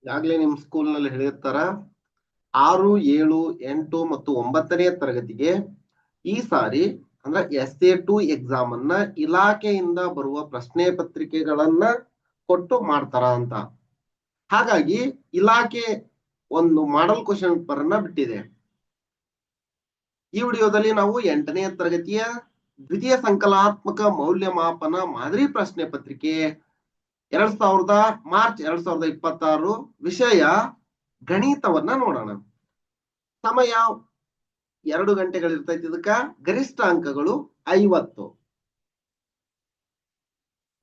ಈಗಾಗಲೇ ನಿಮ್ ಸ್ಕೂಲ್ ನಲ್ಲಿ ಹೇಳಿರ್ತಾರ 6, 7, 8 ಮತ್ತು 9ನೇ ತರಗತಿಗೆ ಈ ಸಾರಿ ಅಂದ್ರೆ SA2 ಎಕ್ಸಾಮ್ ಅನ್ನ ಇಲಾಖೆಯಿಂದ ಬರುವ ಪ್ರಶ್ನೆ ಪತ್ರಿಕೆಗಳನ್ನ ಕೊಟ್ಟು ಮಾಡ್ತಾರ ಅಂತ. ಹಾಗಾಗಿ ಇಲಾಖೆ ಒಂದು ಮಾಡಲ್ ಕ್ವಶನ್ ಪೇಪರ್ ಅನ್ನ ಬಿಟ್ಟಿದೆ. ಈ ವಿಡಿಯೋದಲ್ಲಿ ನಾವು 8ನೇ ತರಗತಿಯ ದ್ವಿತೀಯ ಸಂಕಲಾತ್ಮಕ ಮೌಲ್ಯಮಾಪನ ಮಾದರಿ ಪ್ರಶ್ನೆ ಪತ್ರಿಕೆ ಮಾರ್ಚ್ 2026 ವಿಷಯ ಗಣಿತವನ್ನ ನೋಡೋಣ. ಸಮಯ 2 ಗಂಟೆಗಳಿರ್ತೈತಿ. ಇದಕ್ಕ ಗರಿಷ್ಠ ಅಂಕಗಳು 50.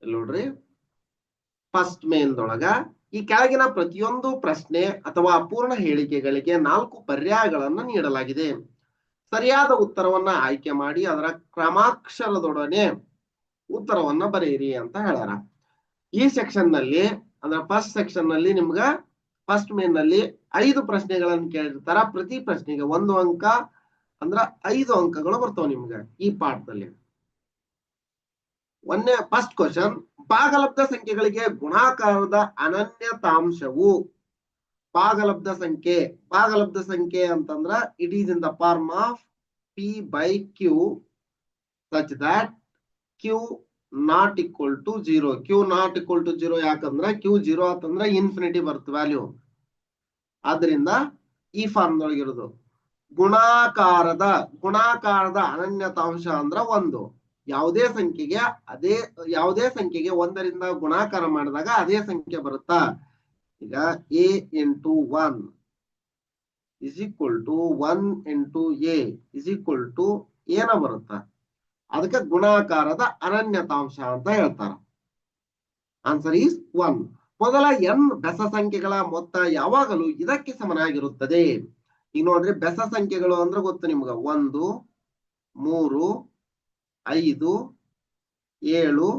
ನೋಡ್ರಿ, ಫಸ್ಟ್ ಮೇನ್ದೊಳಗ ಈ ಕೆಳಗಿನ ಪ್ರತಿಯೊಂದು ಪ್ರಶ್ನೆ ಅಥವಾ ಅಪೂರ್ಣ ಹೇಳಿಕೆಗಳಿಗೆ 4 ಪರ್ಯಾಯಗಳನ್ನ ನೀಡಲಾಗಿದೆ. ಸರಿಯಾದ ಉತ್ತರವನ್ನ ಆಯ್ಕೆ ಮಾಡಿ ಅದರ ಕ್ರಮಾಕ್ಷರದೊಡನೆ ಉತ್ತರವನ್ನ ಬರೆಯಿರಿ ಅಂತ ಹೇಳ್ಯಾರ. ಈ ಸೆಕ್ಷನ್ ನಲ್ಲಿ ಅಂದ್ರೆ ಫಸ್ಟ್ ಸೆಕ್ಷನ್ ನಲ್ಲಿ ನಿಮ್ಗ ಫಸ್ಟ್ ಮೇನ್ ನಲ್ಲಿ 5 ಪ್ರಶ್ನೆಗಳನ್ನು ಕೇಳಿರ್ತಾರ. ಪ್ರತಿ ಪ್ರಶ್ನೆಗೆ 1 ಅಂಕ ಅಂದ್ರ 5 ಅಂಕಗಳು ಬರ್ತಾವ ನಿಮ್ಗೆ ಈ ಪಾಠದಲ್ಲಿ. ಫಸ್ಟ್ ಕ್ವಶನ್, ಭಾಗಲಬ್ಧ ಸಂಖ್ಯೆಗಳಿಗೆ ಗುಣಾಕಾರದ ಅನನ್ಯತಾಂಶವು. ಭಾಗಲಬ್ಧ ಸಂಖ್ಯೆ ಅಂತಂದ್ರ it is in the form of P/Q such that Q not equal to 0. Q not equal to 0 ಯಾಕಂದ್ರ Q 0 ಆತಂದ್ರ ಇನ್ಫಿನಿಟಿ ಬರುತ್ತೆ ವ್ಯಾಲ್ಯೂ. ಆದ್ರಿಂದ ಈ ಫಾರ್ಮ್ ದೊಳಗಿರೋದು ಗುಣಾಕಾರದ ಅನನ್ಯತಾಂಶ ಅಂದ್ರ 1. ಯಾವುದೇ ಸಂಖ್ಯೆಗೆ 1ರಿಂದ ಗುಣಾಕಾರ ಮಾಡಿದಾಗ ಅದೇ ಸಂಖ್ಯೆ ಬರುತ್ತಾ. ಈಗ A into 1 is equal to 1 into A is equal to ಏನ ಬರುತ್ತ, ಅದಕ್ಕೆ ಗುಣಾಕಾರದ ಅನನ್ಯತಾಂಶ ಅಂತ ಹೇಳ್ತಾರ. Answer is 1. ಮೊದಲ n ಬೆಸ ಸಂಖ್ಯೆಗಳ ಮೊತ್ತ ಯಾವಾಗಲೂ ಇದಕ್ಕೆ ಸಮನಾಗಿರುತ್ತದೆ. ಈಗ ನೋಡ್ರಿ, ಬೆಸ ಸಂಖ್ಯೆಗಳು ಅಂದ್ರೆ ಗೊತ್ತು ನಿಮ್ಗ 1, 3, 5, 7,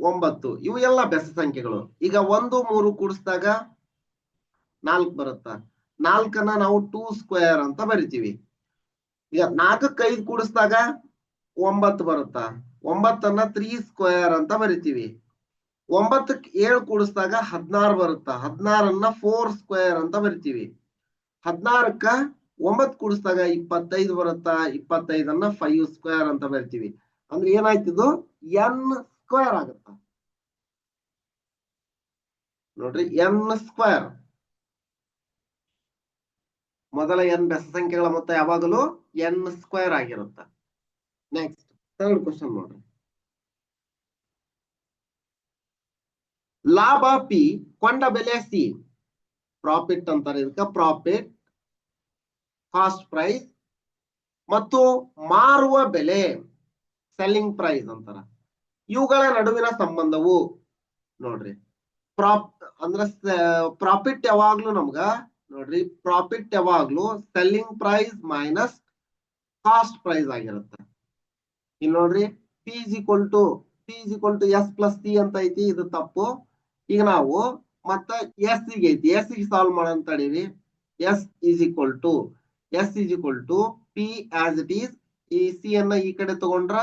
9 ಇವು ಎಲ್ಲ ಬೆಸ ಸಂಖ್ಯೆಗಳು. ಈಗ 1, 3 ಕೂಡಿಸಿದಾಗ 4 ಬರುತ್ತ. 4ನ್ನ ನಾವು 2 ಸ್ಕ್ವೇರ್ ಅಂತ ಬರಿತೀವಿ. ಈಗ 4ಕ್ಕೆ 5 ಕೂಡಿಸಿದಾಗ 9 ಬರುತ್ತ. 9ನ್ನ 3 ಸ್ಕ್ವೇರ್ ಅಂತ ಬರಿತೀವಿ. 9ಕ್ಕೆ 7 ಕೂಡಿಸಿದಾಗ 16 ಬರುತ್ತ. 16ನ್ನ 4 ಸ್ಕ್ವೇರ್ ಅಂತ ಬರಿತೀವಿ. 16ಕ್ಕ 9 ಕೂಡಿಸಿದಾಗ 25 ಬರುತ್ತ. 25ನ್ನ 5 ಸ್ಕ್ವೇರ್ ಅಂತ ಬರಿತೀವಿ. ಅಂದ್ರೆ ಏನಾಯ್ತಿದು n ಸ್ಕ್ವೇರ್ ಆಗುತ್ತ. ನೋಡ್ರಿ, n ಸ್ಕ್ವೇರ್. ಮೊದಲ n ಬೆಸ ಸಂಖ್ಯೆಗಳ ಮೊತ್ತ ಯಾವಾಗಲೂ n ಸ್ಕ್ವೇರ್ ಆಗಿರುತ್ತೆ. ನೆಕ್ಸ್ಟ್ ಥರ್ಡ್ ಕ್ವಶನ್ ನೋಡ್ರಿ. ಲಾಭ P, ಕೊಂಡ ಬೆಲೆ C. ಪ್ರಾಫಿಟ್ ಅಂತಾರೆ ಇದಕ್ಕ. ಪ್ರಾಫಿಟ್, ಕಾಸ್ಟ್ ಪ್ರೈಸ್ ಮತ್ತು ಮಾರುವ ಬೆಲೆ ಸೆಲ್ಲಿಂಗ್ ಪ್ರೈಸ್ ಅಂತಾರ. ಇವುಗಳ ನಡುವಿನ ಸಂಬಂಧವು ನೋಡ್ರಿ, ಪ್ರಾಫಿಟ್ ಯಾವಾಗ್ಲೂ ನಮ್ಗ ನೋಡ್ರಿ, ಪ್ರಾಫಿಟ್ ಯಾವಾಗ್ಲೂ selling price minus cost price ಆಗಿರುತ್ತೆ. ಇಲ್ಲಿ ನೋಡ್ರಿ, P is equal to S plus C ಅಂತ ಐತಿ. ಇದು ತಪ್ಪು. ಈಗ ನಾವು ಮತ್ತ S ಗೆ ಐತಿ, S ಗೆ ಸಾಲ್ವ್ ಮಾಡೋಣ ತಡೀರಿ. S is equal to P as it is. ಈ C ಅನ್ನ ಈ ಕಡೆ ತಗೊಂಡ್ರ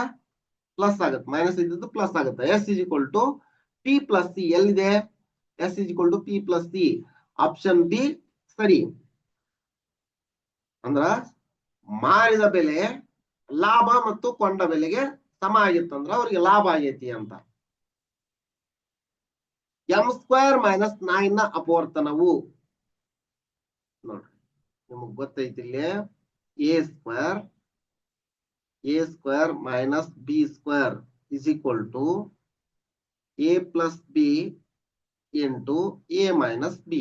ಪ್ಲಸ್ ಆಗುತ್ತೆ, ಮೈನಸ್ ಇದ್ದು ಪ್ಲಸ್ ಆಗುತ್ತೆ. S is equal to P plus C. ಎಲ್ಲಿದೆ? S is equal to P plus C. Option B ಸರಿ. ಅಂದ್ರ ಮಾರಿದ ಬೆಲೆ ಲಾಭ ಮತ್ತು ಕೊಂಡ ಬೆಲೆಗೆ ಸಮ ಆಗಿತ್ತಂದ್ರ ಅವ್ರಿಗೆ ಲಾಭ ಆಗೈತಿ ಅಂತ. m² ಮೈನಸ್ 9 ನ ಅಪವರ್ತನವು ನೋಡ್ರಿ, ನಿಮಗ್ ಗೊತ್ತೈತಿ ಇಲ್ಲಿ. a² minus b² is equal to a plus b into a minus b.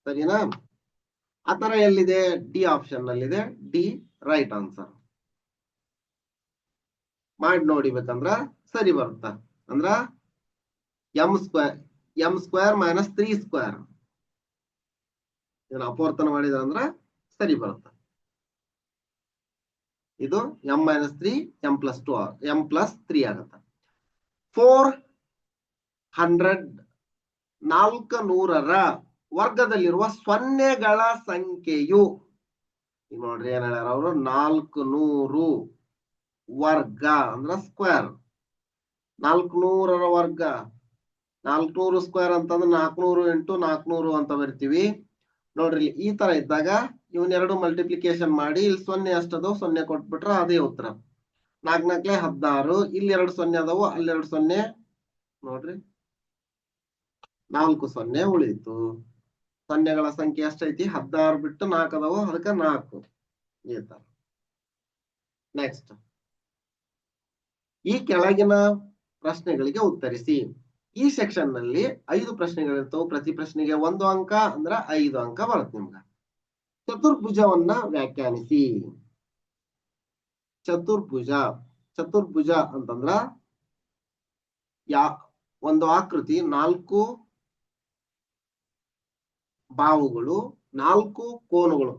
ಸರಿನಾ? ಆತರ ಎಲ್ಲಿದೆ? ಡಿ ಆಪ್ಷನ್ ನಲ್ಲಿದೆ. D right answer. ಮಾಡಿ ನೋಡಿಬೇಕಂದ್ರ ಸರಿ ಬರುತ್ತ. ಅಂದ್ರ m² ಮೈನಸ್ 3² ಇದನ್ನ ಅಪವರ್ತನ ಮಾಡಿದ ಅಂದ್ರ ಸರಿ ಬರುತ್ತ. ಇದು m minus 3 m plus 2 m plus 3 ಆಗತ್ತ. 400ರ ವರ್ಗದಲ್ಲಿರುವ ಸೊನ್ನೆಗಳ ಸಂಖ್ಯೆಯು. ಈಗ ನೋಡ್ರಿ ಏನ್ ಹೇಳ್ಯಾರ ಅವರು, 400 ವರ್ಗ ಅಂದ್ರ ಸ್ಕ್ವೇರ್. 400ರ ವರ್ಗ 400 ಸ್ಕ್ವೇರ್ ಅಂತಂದ್ರೆ 400 ಇಂಟು 400 ಅಂತ ಬರ್ತೀವಿ ನೋಡ್ರಿ. ಈ ತರ ಇದ್ದಾಗ ಇವನ್ನೆರಡು ಮಲ್ಟಿಪ್ಲಿಕೇಶನ್ ಮಾಡಿ ಇಲ್ಲಿ 0 ಅಷ್ಟದವು 0 ಕೊಟ್ಬಿಟ್ರೆ ಅದೇ ಉತ್ತರ. 4 4 16, ಇಲ್ಲಿ 2 0 ಅದಾವು, ಅಲ್ಲಿ 2 0 ನೋಡ್ರಿ, 4 0 ಉಳಿತು. ಸೊನ್ನೆಗಳ ಸಂಖ್ಯೆ ಎಷ್ಟೈತಿ? 16 ಬಿಟ್ಟು 4 ಅದಾವು, ಅದಕ್ಕೆ 4. ಈ ತರ. ನೆಕ್ಸ್ಟ್, ಈ ಕೆಳಗಿನ ಪ್ರಶ್ನೆಗಳಿಗೆ ಉತ್ತರಿಸಿ. ಈ ಸೆಕ್ಷನ್ ನಲ್ಲಿ 5 ಪ್ರಶ್ನೆಗಳಿರ್ತವೆ. ಪ್ರತಿ ಪ್ರಶ್ನೆಗೆ 1 ಅಂಕ ಅಂದ್ರ 5 ಅಂಕ ಬರುತ್ತೆ ನಿಮ್ಗ. ಚತುರ್ಭುಜವನ್ನ ವ್ಯಾಖ್ಯಾನಿಸಿ. ಚತುರ್ಭುಜ ಅಂತಂದ್ರ ಒಂದು ಆಕೃತಿ, 4 ಬಾಹುಗಳು, 4 ಕೋನಗಳು.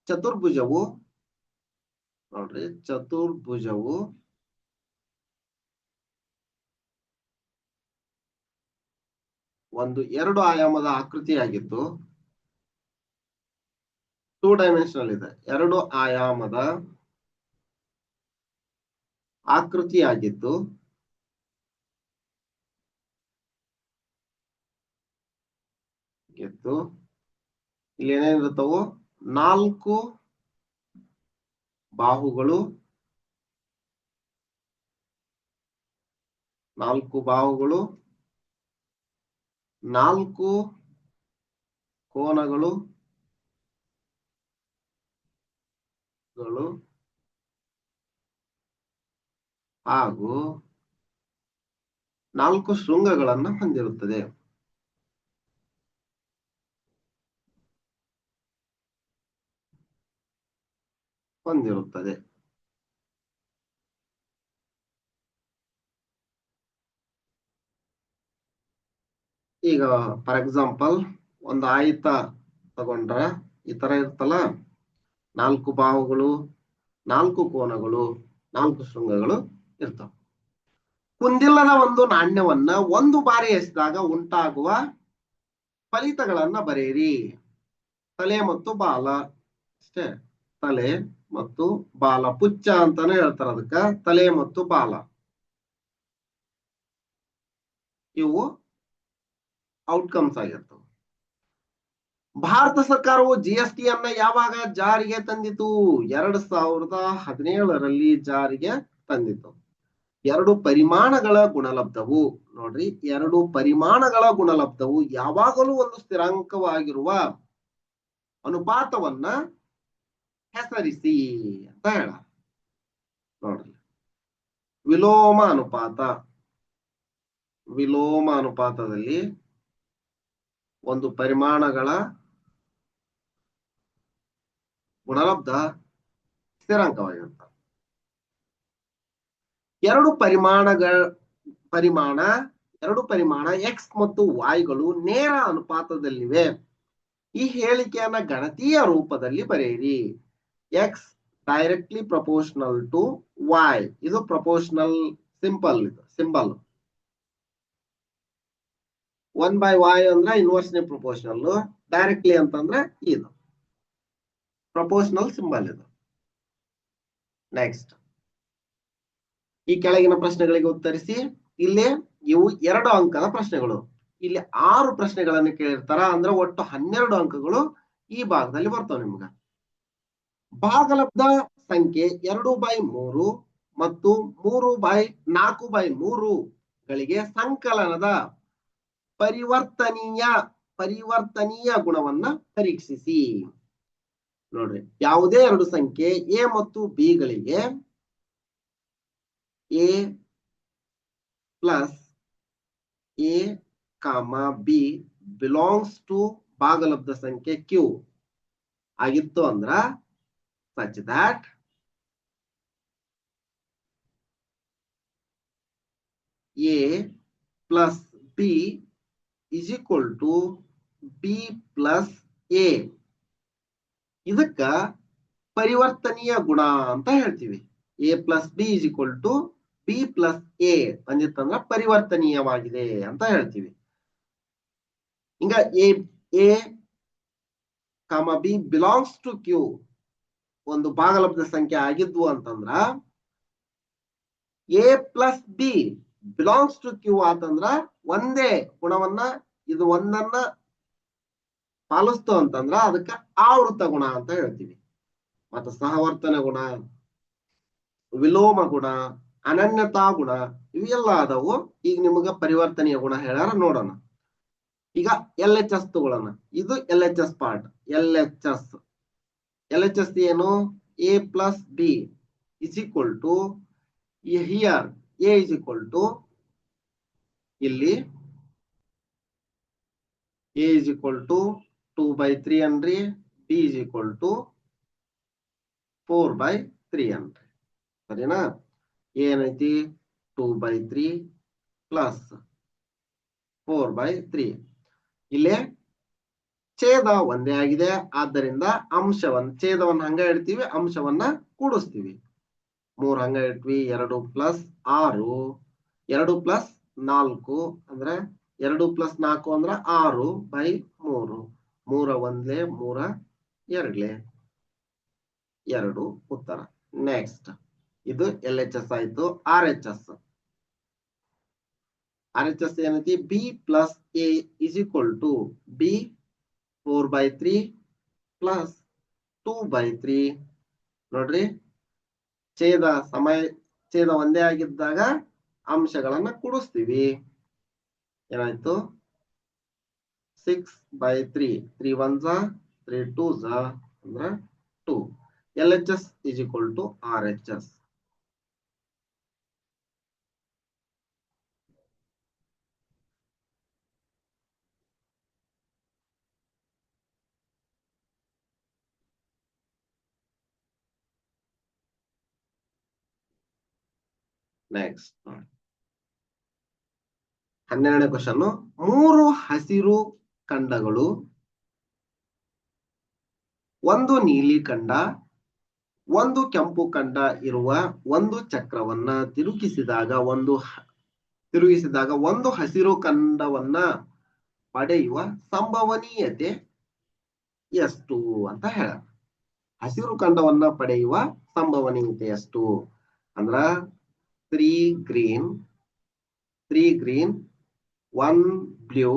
ಚತುರ್ಭುಜವು ನೋಡ್ರಿ, ಚತುರ್ಭುಜವು ಒಂದು 2 ಆಯಾಮದ ಆಕೃತಿಯಾಗಿದ್ದು, 2 ಡೈಮೆನ್ಷನಲ್ ಇದೆ, 2 ಆಯಾಮದ ಆಕೃತಿಯಾಗಿದ್ದು ಇಲ್ಲಿ ಏನೇನಿರುತ್ತವು? 4 ಬಾಹುಗಳು, 4 ಕೋನಗಳು ಹಾಗೂ 4 ಶೃಂಗಗಳನ್ನು ಹೊಂದಿರುತ್ತದೆ. ಈಗ ಫಾರ್ ಎಕ್ಸಾಂಪಲ್ ಒಂದು ಆಯತ ತಗೊಂಡ್ರ ಈ ತರ ಇರ್ತಲ್ಲ, 4 ಬಾಹುಗಳು, 4 ಕೋನಗಳು, 4 ಶೃಂಗಗಳು ಇರ್ತಾವ. ಕುಂದಿಲ್ಲದ ಒಂದು ನಾಣ್ಯವನ್ನ 1 ಬಾರಿ ಎಸೆದಾಗ ಉಂಟಾಗುವ ಫಲಿತಗಳನ್ನ ಬರೆಯಿರಿ. ತಲೆ ಮತ್ತು ಬಾಲ ಅಷ್ಟೇ, ತಲೆ ಮತ್ತು ಬಾಲ. ಪುಚ್ಚ ಅಂತಾನೆ ಹೇಳ್ತಾರ ಅದಕ್ಕ, ತಲೆ ಮತ್ತು ಬಾಲ. ಇವು ಔಟ್ಕಮ್ಸ್ ಆಗಿರ್ತವೆ. ಭಾರತ ಸರ್ಕಾರವು GST ಅನ್ನ ಯಾವಾಗ ಜಾರಿಗೆ ತಂದಿತು? 2017ರಲ್ಲಿ ಜಾರಿಗೆ ತಂದಿತು. 2 ಪರಿಮಾಣಗಳ ಗುಣಲಬ್ಧವು ನೋಡ್ರಿ, 2 ಪರಿಮಾಣಗಳ ಗುಣಲಬ್ಧವು ಯಾವಾಗಲೂ ಒಂದು ಸ್ಥಿರಾಂಕವಾಗಿರುವ ಅನುಪಾತವನ್ನ ಹೆಸರಿಸಿ ಅಂತ ಹೇಳ. ನೋಡ್ರಿ, ವಿಲೋಮ ಅನುಪಾತದಲ್ಲಿ ಒಂದು ಪರಿಮಾಣಗಳ ಗುಣಲಬ್ಧ ಸ್ಥಿರಾಂಕವಾಗಿರುತ್ತೆ. 2 ಪರಿಮಾಣ x ಮತ್ತು y ಗಳು ನೇರ ಅನುಪಾತದಲ್ಲಿವೆ. ಈ ಹೇಳಿಕೆಯನ್ನ ಗಣತೀಯ ರೂಪದಲ್ಲಿ ಬರೆಯಿರಿ. x directly proportional to y. ಇದು ಪ್ರಪೋರ್ಷನಲ್ ಸಿಂಬಲ್. 1/y ಅಂದ್ರೆ ಇನ್ವರ್ಸ್ಲಿ ಪ್ರಪೋರ್ಷನಲ್, ಡೈರೆಕ್ಟ್ಲಿ ಅಂತಂದ್ರೆ ಇದು ಪ್ರಪೋರ್ಷನಲ್ ಸಿಂಬಲ್ ಇದು. ನೆಕ್ಸ್ಟ್, ಈ ಕೆಳಗಿನ ಪ್ರಶ್ನೆಗಳಿಗೆ ಉತ್ತರಿಸಿ. ಇಲ್ಲಿ ಇವು 2 ಅಂಕದ ಪ್ರಶ್ನೆಗಳು. ಇಲ್ಲಿ 6 ಪ್ರಶ್ನೆಗಳನ್ನು ಕೇಳಿರ್ತಾರ, ಅಂದ್ರೆ ಒಟ್ಟು 12 ಅಂಕಗಳು ಈ ಭಾಗದಲ್ಲಿ ಬರ್ತಾವ ನಿಮ್ಗ. ಭಾಗಲಬ್ಧ ಸಂಖ್ಯೆ 2/3 ಮತ್ತು 4/3 ಗಳಿಗೆ ಸಂಕಲನದ ಪರಿವರ್ತನೀಯ ಗುಣವನ್ನ ಪರೀಕ್ಷಿಸಿ. ನೋಡ್ರಿ, ಯಾವುದೇ 2 ಸಂಖ್ಯೆ a ಮತ್ತು b ಗಳಿಗೆ a plus a, b belongs to ಭಾಗಲಬ್ಧ ಸಂಖ್ಯೆ q ಆಗಿತ್ತು ಅಂದ್ರ such that a plus b is equal to b plus a. ಇದಕ್ಕ ಪರಿವರ್ತನೀಯ ಗುಣ ಅಂತ ಹೇಳ್ತೀವಿ. a plus b is equal to b plus a ಅಂದಿತ್ತಂದ್ರ ಪರಿವರ್ತನೀಯವಾಗಿದೆ ಅಂತ ಹೇಳ್ತೀವಿ. ಹಿಂಗ a, b belongs to q ಒಂದು ಭಾಗಲಬ್ಧ ಸಂಖ್ಯೆ ಆಗಿದ್ವು ಅಂತಂದ್ರ, a plus b belongs to q ಆತಂದ್ರ ಒಂದೇ ಗುಣವನ್ನ ಇದು ಒಂದನ್ನ ಪಾಲಿಸ್ತು ಅಂತಂದ್ರ ಅದಕ್ಕ ಆವೃತ್ತ ಗುಣ ಅಂತ ಹೇಳ್ತೀವಿ. ಮತ್ತು ಸಹವರ್ತನ ಗುಣ, ವಿಲೋಮ ಗುಣ, ಅನನ್ಯತಾ ಗುಣ ಇವೆಲ್ಲ ಆದವು. ಈಗ ನಿಮಗ ಪರಿವರ್ತನೀಯ ಗುಣ ಹೇಳ್ಯಾರ, ನೋಡೋಣ. ಈಗ LHS ತಗೊಳ್ಳೋಣ. ಇದು LHS ಪಾರ್ಟ್. LHS ಏನು? A plus B is equal to here A is equal to ಇಲ್ಲಿ A is equal to 2/3 ಅನ್ರಿ, B is equal to 4/3 ಅನ್ರಿ. ಸರಿನಾ? ಏನೈತಿ? 2/3 ಪ್ಲಸ್ 4/3. ಇಲ್ಲೇ ಛೇದ ಒಂದೇ ಆಗಿದೆ, ಆದ್ದರಿಂದ ಛೇದವನ್ನ ಹಂಗ ಇಡ್ತೀವಿ, ಅಂಶವನ್ನ ಕೂಡಿಸ್ತೀವಿ. 3 ಹಂಗ ಇಟ್ವಿ. 2 ಪ್ಲಸ್ 6, 2 ಪ್ಲಸ್ 4 ಅಂದ್ರೆ 2 ಪ್ಲಸ್ 4 ಅಂದ್ರ 6/3. 3 ಒಂದ್ಲೆ 3 ಎರಡ್ಲೆ 2 ಉತ್ತರ. ನೆಕ್ಸ್ಟ್ ಇದು LHS ಆಯ್ತು. RHS ಏನೈತಿ? B plus A is equal to B 4/3 plus 2/3. ನೋಡ್ರಿ, ಛೇದ ಒಂದೇ ಆಗಿದ್ದಾಗ ಅಂಶಗಳನ್ನ ಕೂಡಿಸ್ತೀವಿ. ಏನಾಯ್ತು? 6/3. 3 1s 3 2s ಅಂದ್ರ 2. LHS is equal to RHS. Next 12ನೇ ಕ್ವಶನ್. 3 ಹಸಿರು ಖಂಡಗಳು, 1 ನೀಲಿ ಖಂಡ, 1 ಕೆಂಪು ಖಂಡ ಇರುವ ಒಂದು ಚಕ್ರವನ್ನ ತಿರುಗಿಸಿದಾಗ ಒಂದು ಹಸಿರು ಖಂಡವನ್ನ ಪಡೆಯುವ ಸಂಭವನೀಯತೆ ಎಷ್ಟು ಅಂತ ಹೇಳ. ಹಸಿರು ಖಂಡವನ್ನ ಪಡೆಯುವ ಸಂಭವನೀಯತೆ ಎಷ್ಟು ಅಂದ್ರ 3 ಗ್ರೀನ್, 1 ಬ್ಲೂ,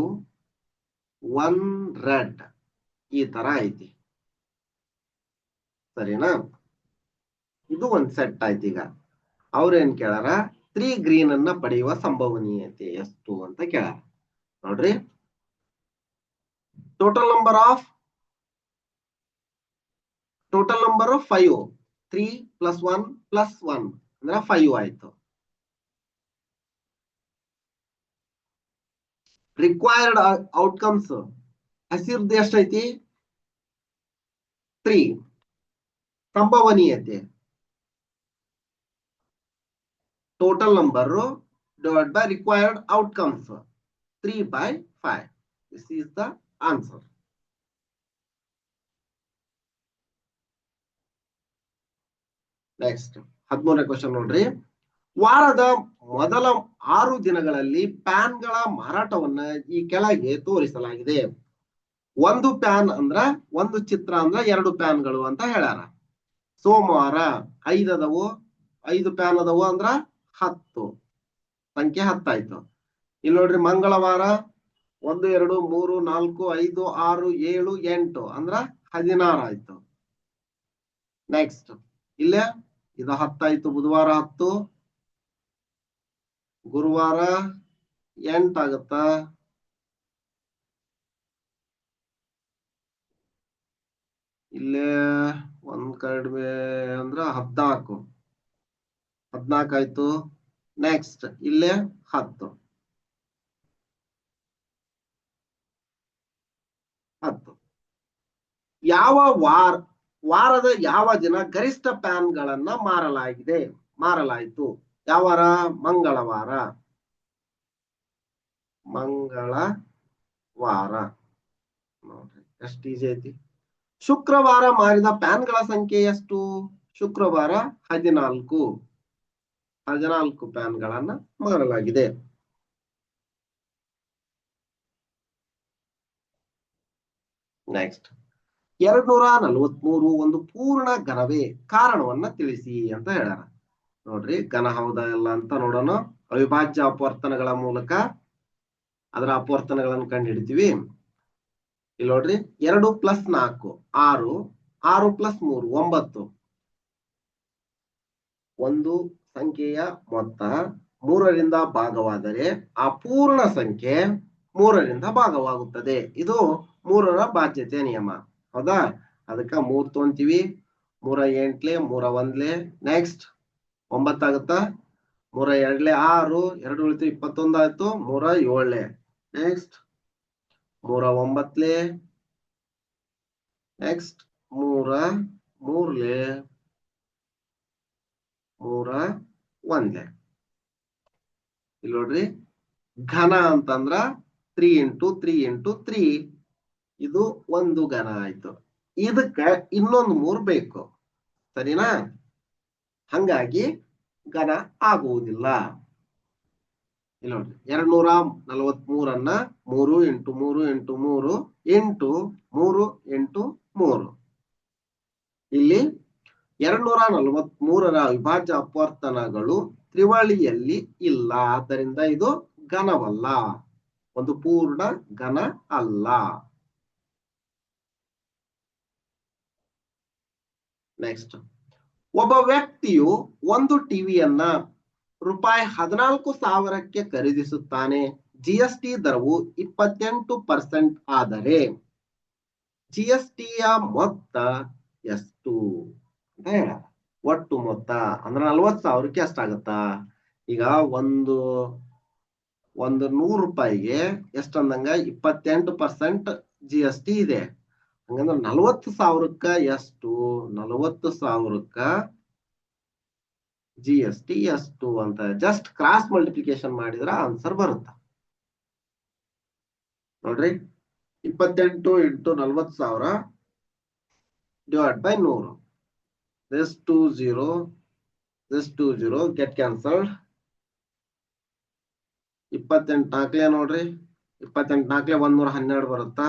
1 ರೆಡ್ ಈ ತರ ಐತಿ. ಸರಿನಾ? ಇದು ಒಂದ್ ಸೆಟ್ ಆಯ್ತು. ಈಗ ಅವ್ರೇನ್ ಕೇಳಾರ? 3 ಗ್ರೀನ್ ಅನ್ನ ಪಡೆಯುವ ಸಂಭವನೀಯತೆ ಎಷ್ಟು ಅಂತ ಕೇಳಾರ. ನೋಡ್ರಿ, ಟೋಟಲ್ ನಂಬರ್ ಆಫ್ 5. 3 + 1 + 1 ಅಂದ್ರೆ 5 ಆಯ್ತು. ರಿಕ್ವೈರ್ಡ್ ಔಟ್ಕಮ್ಸ್ ಹಸಿರ್ದು ಎಷ್ಟೈತಿ? 3. ಸಂಭವನೀಯತೆ total number divided by required outcomes 3/5. This is the answer. Next 13ನೇ ಕ್ವಶನ್ ನೋಡ್ರಿ. ವಾರದ ಮೊದಲ 6 ದಿನಗಳಲ್ಲಿ ಪ್ಯಾನ್ಗಳ ಮಾರಾಟವನ್ನ ಈ ಕೆಳಗೆ ತೋರಿಸಲಾಗಿದೆ. 1 ಪ್ಯಾನ್ ಅಂದ್ರ 1 ಚಿತ್ರ ಅಂದ್ರ 2 ಪ್ಯಾನ್ಗಳು ಅಂತ ಹೇಳ್ಯಾರ. ಸೋಮವಾರ 5 ಅದಾವು, 5 ಪ್ಯಾನ್ ಅದಾವು ಅಂದ್ರ 10, ಸಂಖ್ಯೆ 10 ಆಯ್ತು. ಇಲ್ಲಿ ನೋಡ್ರಿ, ಮಂಗಳವಾರ 1 2 3 4 5 6 7 8 ಅಂದ್ರ 16 ಆಯ್ತು. ನೆಕ್ಸ್ಟ್ ಇಲ್ಲೇ ಇದು 10 ಆಯ್ತು. ಬುಧವಾರ 10, ಗುರುವಾರ 8 ಆಗತ್ತ, ಇಲ್ಲೇ ಒಂದ್ ಕಡಿಮೆ ಅಂದ್ರ 14 ಆಯ್ತು. ನೆಕ್ಸ್ಟ್ ಇಲ್ಲೇ 10. ಯಾವ ವಾರದ ಯಾವ ದಿನ ಗರಿಷ್ಠ ಪ್ಯಾನ್ಗಳನ್ನ ಮಾರಲಾಯಿತು? ಯಾವ ವಾರ? ಮಂಗಳವಾರ. ನೋಡ್ರಿ ಎಷ್ಟು ಈಜಿ ಐತಿ. ಶುಕ್ರವಾರ ಮಾರಿದ ಪ್ಯಾನ್ಗಳ ಸಂಖ್ಯೆ ಎಷ್ಟು? ಶುಕ್ರವಾರ 14 ಪ್ಯಾನ್ಗಳನ್ನ ಮಾರಲಾಗಿದೆ. ನೆಕ್ಸ್ಟ್ 243 ಒಂದು ಪೂರ್ಣ ಘನವೇ? ಕಾರಣವನ್ನ ತಿಳಿಸಿ ಅಂತ ಹೇಳ್ಯಾರ. ನೋಡ್ರಿ, ಘನ ಹೌದಾ ಇಲ್ಲ ಅಂತ ನೋಡೋಣ. ಅವಿಭಾಜ್ಯ ಅಪವರ್ತನಗಳ ಮೂಲಕ ಅದರ ಅಪವರ್ತನಗಳನ್ನು ಕಂಡು ಹಿಡಿತೀವಿ. ಇಲ್ಲಿ ನೋಡ್ರಿ 2 + 4 6, 6 + 3 9. ಒಂದು ಸಂಖ್ಯೆಯ ಮೊತ್ತ 3ರಿಂದ ಭಾಗವಾದರೆ ಆ ಪೂರ್ಣ ಸಂಖ್ಯೆ 3ರಿಂದ ಭಾಗವಾಗುತ್ತದೆ. ಇದು 3ರ ಬಾಧ್ಯತೆ ನಿಯಮ. ಹೌದಾ? ಅದಕ್ಕ 3 ತೊಗೊಂತೀವಿ. 3 8 3 1 ನೆಕ್ಸ್ಟ್ 9 ಆಗುತ್ತಾ. 3 2 6 2 ಉಳಿತು 21 ಆಯ್ತು. 3 7 ನೆಕ್ಸ್ಟ್ 3 9 ನೆಕ್ಸ್ಟ್ 3 3 3 1. ಇಲ್ಲಿ ನೋಡ್ರಿ ಘನ ಅಂತಂದ್ರ 3 × 3 × 3 ಇದು ಒಂದು ಘನ ಆಯ್ತು. ಇದಕ್ಕ ಇನ್ನೊಂದು 3 ಬೇಕು, ಸರಿನಾ? ಹಂಗಾಗಿ ಘನ ಆಗುವುದಿಲ್ಲ. ಇಲ್ಲಿ ನೋಡ್ರಿ 243 3 × 3 × 3 8 3 × 3. ಇಲ್ಲಿ 243ರ ಅವಿಭಾಜ್ಯ ಅಪವರ್ತನಗಳು ತ್ರಿವಳಿಯಲ್ಲಿ ಇಲ್ಲ. ಆದ್ದರಿಂದ ಇದು ಘನವಲ್ಲ, ಒಂದು ಪೂರ್ಣ ಘನ ಅಲ್ಲ. ನೆಕ್ಸ್ಟ್, ಒಬ್ಬ ವ್ಯಕ್ತಿಯು ಒಂದು ಟಿವಿಯನ್ನ ₹14,000ಕ್ಕೆ ಖರೀದಿಸುತ್ತಾನೆ. GST ದರವು 28% ಆದರೆ GSTಯ ಮೊತ್ತ ಎಷ್ಟು ಅಂತ ಹೇಳ. ಒಟ್ಟು ಮೊತ್ತ ಅಂದ್ರೆ 40,000ಕ್ಕೆ ಎಷ್ಟಾಗತ್ತಾ? ಈಗ ಒಂದು ₹100 ಎಷ್ಟಂದಂಗ 28% GST ಇದೆ. ಹಂಗಂದ್ರೆ 40,000ಕ್ಕ ಎಷ್ಟು? 40,000ಕ್ಕ GST ಎಷ್ಟು ಅಂತ ಜಸ್ಟ್ ಕ್ರಾಸ್ ಮಲ್ಟಿಪ್ಲಿಕೇಶನ್ ಮಾಡಿದ್ರ ಆನ್ಸರ್ ಬರುತ್ತೆ. ನೋಡ್ರಿ 28 × 40,000 / 100. This 2 0 get cancelled. 28 4 ನೋಡ್ರಿ 28 4 112 ಬರುತ್ತಾ?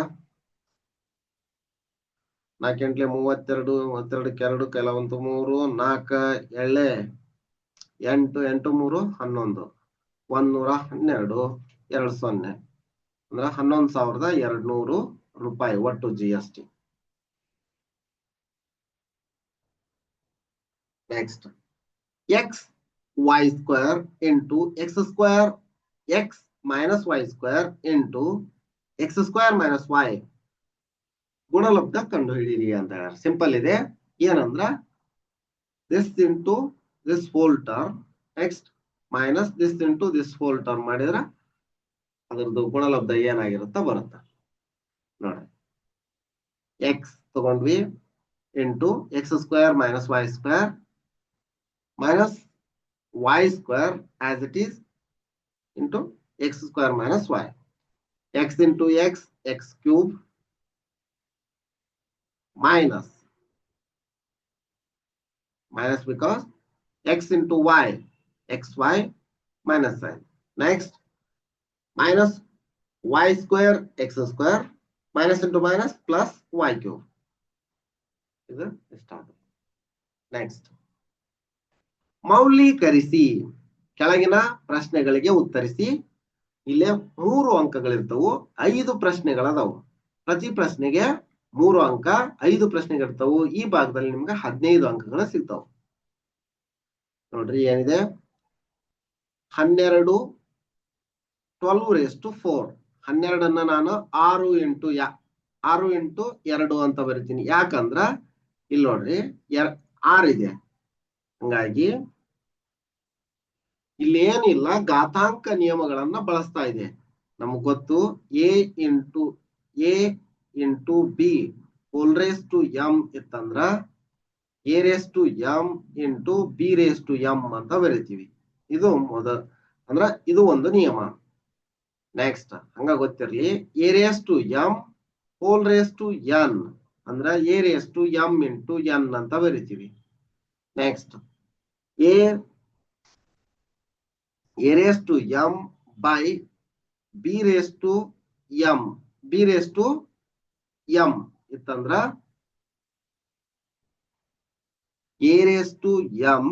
4 8 32 32 2 ಕೆಲವೊಂದು 3 4 7 8 8 3 11 112 20 ಅಂದ್ರೆ ₹11,200 ಒಟ್ಟು GST. Next, XY² × X² X - Y² × X² - Y ಗುಣಲಬ್ಧ ಕಂಡು ಹಿಡೀರಿ ಅಂತ ಹೇಳ. ಸಿಂಪಲ್ ಇದೆ. ಏನಂದ್ರ this into this whole term next minus this into this whole term ಮಾಡಿದ್ರ ಅದರದ್ದು ಗುಣಲಬ್ಧ ಏನಾಗಿರುತ್ತ ಬರುತ್ತೆ ನೋಡಿ. X ತಗೊಂಡ್ವಿ into X² - Y² minus Y² as it is into X² - Y. X into X X³ minus because X into Y XY minus sign. Next minus Y² X² minus into minus plus Y³. ಇದು ಎಷ್ಟಾಗುತ್ತೆ? Next, ಮೌಲ್ಯೀಕರಿಸಿ ಕೆಳಗಿನ ಪ್ರಶ್ನೆಗಳಿಗೆ ಉತ್ತರಿಸಿ. ಇಲ್ಲೇ 3 ಅಂಕಗಳಿರ್ತವು, 5 ಪ್ರಶ್ನೆಗಳದಾವು. ಪ್ರತಿ ಪ್ರಶ್ನೆಗೆ 3 ಅಂಕ, 5 ಪ್ರಶ್ನೆಗಳಿರ್ತವು. ಈ ಭಾಗದಲ್ಲಿ ನಿಮ್ಗೆ 15 ಅಂಕಗಳು ಸಿಗ್ತಾವು. ನೋಡ್ರಿ ಏನಿದೆ, 12 12 12ಅನ್ನ ನಾನು 6 × 2 ಅಂತ ಬರಿತೀನಿ. ಯಾಕಂದ್ರ ಇಲ್ಲಿ ನೋಡ್ರಿ 6 ಇದೆ. ಹಂಗಾಗಿ ಇಲ್ಲಿ ಏನಿಲ್ಲ, ಘಾತಾಂಕ ನಿಯಮಗಳನ್ನ ಬಳಸ್ತಾ ಇದೆ. ನಮಗ್ ಗೊತ್ತು A into B whole raised to m ಇತ್ತಂದ್ರ A raised to m into B raised to m ಅಂತ ಬರಿತೀವಿ. ಇದು ಅಂದ್ರ ಇದು ಒಂದು ನಿಯಮ. ನೆಕ್ಸ್ಟ್ ಹಂಗ ಗೊತ್ತಿರ್ಲಿ, A raised to m whole raised to n ಅಂದ್ರ A raised to m into n ಅಂತ ಬರಿತೀವಿ. Next A raised to m by B raised to m ಇತ್ತಂದ್ರ A raised to m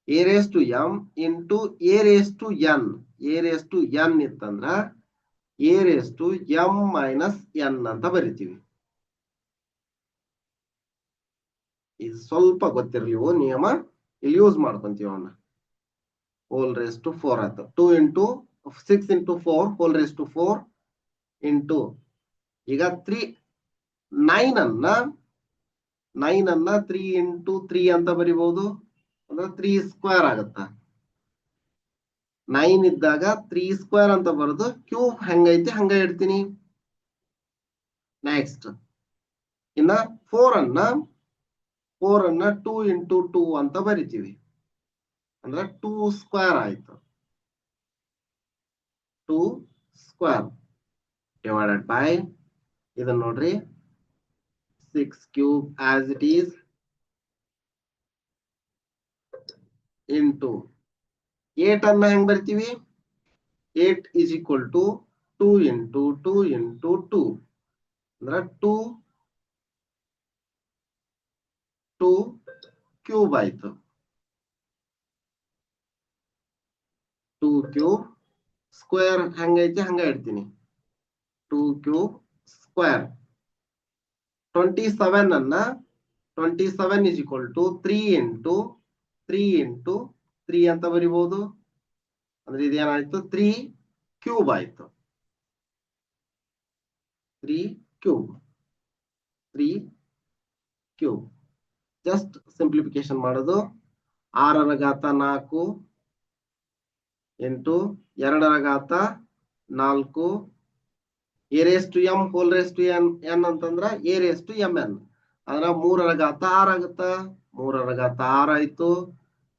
A raise to M into A raise to N. A raise to N ಇತ್ತಂದ್ರ A raise to M minus N ಅಂತ ಬರಿತೀವಿ. ಇದು ಸ್ವಲ್ಪ ಗೊತ್ತಿರ್ಲಿವು ನಿಯಮ, ಇಲ್ಲಿ use ಮಾಡ್ಕೊಂತೀವಿ ಅವನ್ನ. ಹೋಲ್ ರೇಸ್ ಟು 4 ಆಯ್ತು. 2 into 6 into 4 whole raise to 4 into ಈಗ 9 ಅನ್ನ 3 ಇಂಟು 3 ಅಂತ ಬರಿಬಹುದು, ಅಂದ್ರೆ 3 ಸ್ಕ್ವೇರ್ ಆಗತ್ತ. 9 ಇದ್ದಾಗ 3 ಸ್ಕ್ವೇರ್ ಅಂತ ಬರೆದು ಕ್ಯೂಬ್ ಹೆಂಗೈತಿ ಹಂಗ ಇಡ್ತೀನಿ. ನೆಕ್ಸ್ಟ್ ಇನ್ನ 4 ಅನ್ನ 2 ಇಂಟು 2 ಅಂತ ಬರಿತೀವಿ, ಅಂದ್ರೆ 2 ಸ್ಕ್ವೇರ್ ಆಯ್ತು. 2 ಸ್ಕ್ವೇರ್ ಡಿವೈಡೆಡ್ ಬೈ ಇದನ್ನ ನೋಡ್ರಿ 6 cube as it is into 8 ಅನ್ನ ಹೆಂಗ್ ಬರ್ತೀವಿ, 8 is equal to 2 into 2 into 2 ಅಂದ್ರೆ 2 ಕ್ಯೂಬ್ ಆಯ್ತು. 2 ಕ್ಯೂಬ್ ಸ್ಕ್ವೇರ್ ಹೆಂಗೈತಿ ಹಂಗ ಇಡ್ತೀನಿ, 2 ಕ್ಯೂಬ್ ಸ್ಕ್ವೇರ್. 27 ಅನ್ನ 27 is equal to 3 into 3 ಅಂತ ಬರಿಬಹುದು, ಅಂದ್ರೆ ಇದೇನಾಯ್ತು 3 ಕ್ಯೂಬ್ ಆಯ್ತು. 3 ಕ್ಯೂಬ್ ಜಸ್ಟ್ ಸಿಂಪ್ಲಿಫಿಕೇಶನ್ ಮಾಡೋದು. 6 ರ ಘಾತ 4 ಇಂಟು 2 ರ ಘಾತ 4 a raise to m whole raise to n ಅಂತಂದ್ರ a raise to m n, ಅಂದ್ರ 3 ರ ಘಾತ 6 ಆಗುತ್ತ. 3 ರ ಘಾತ 6 ಆಯ್ತು.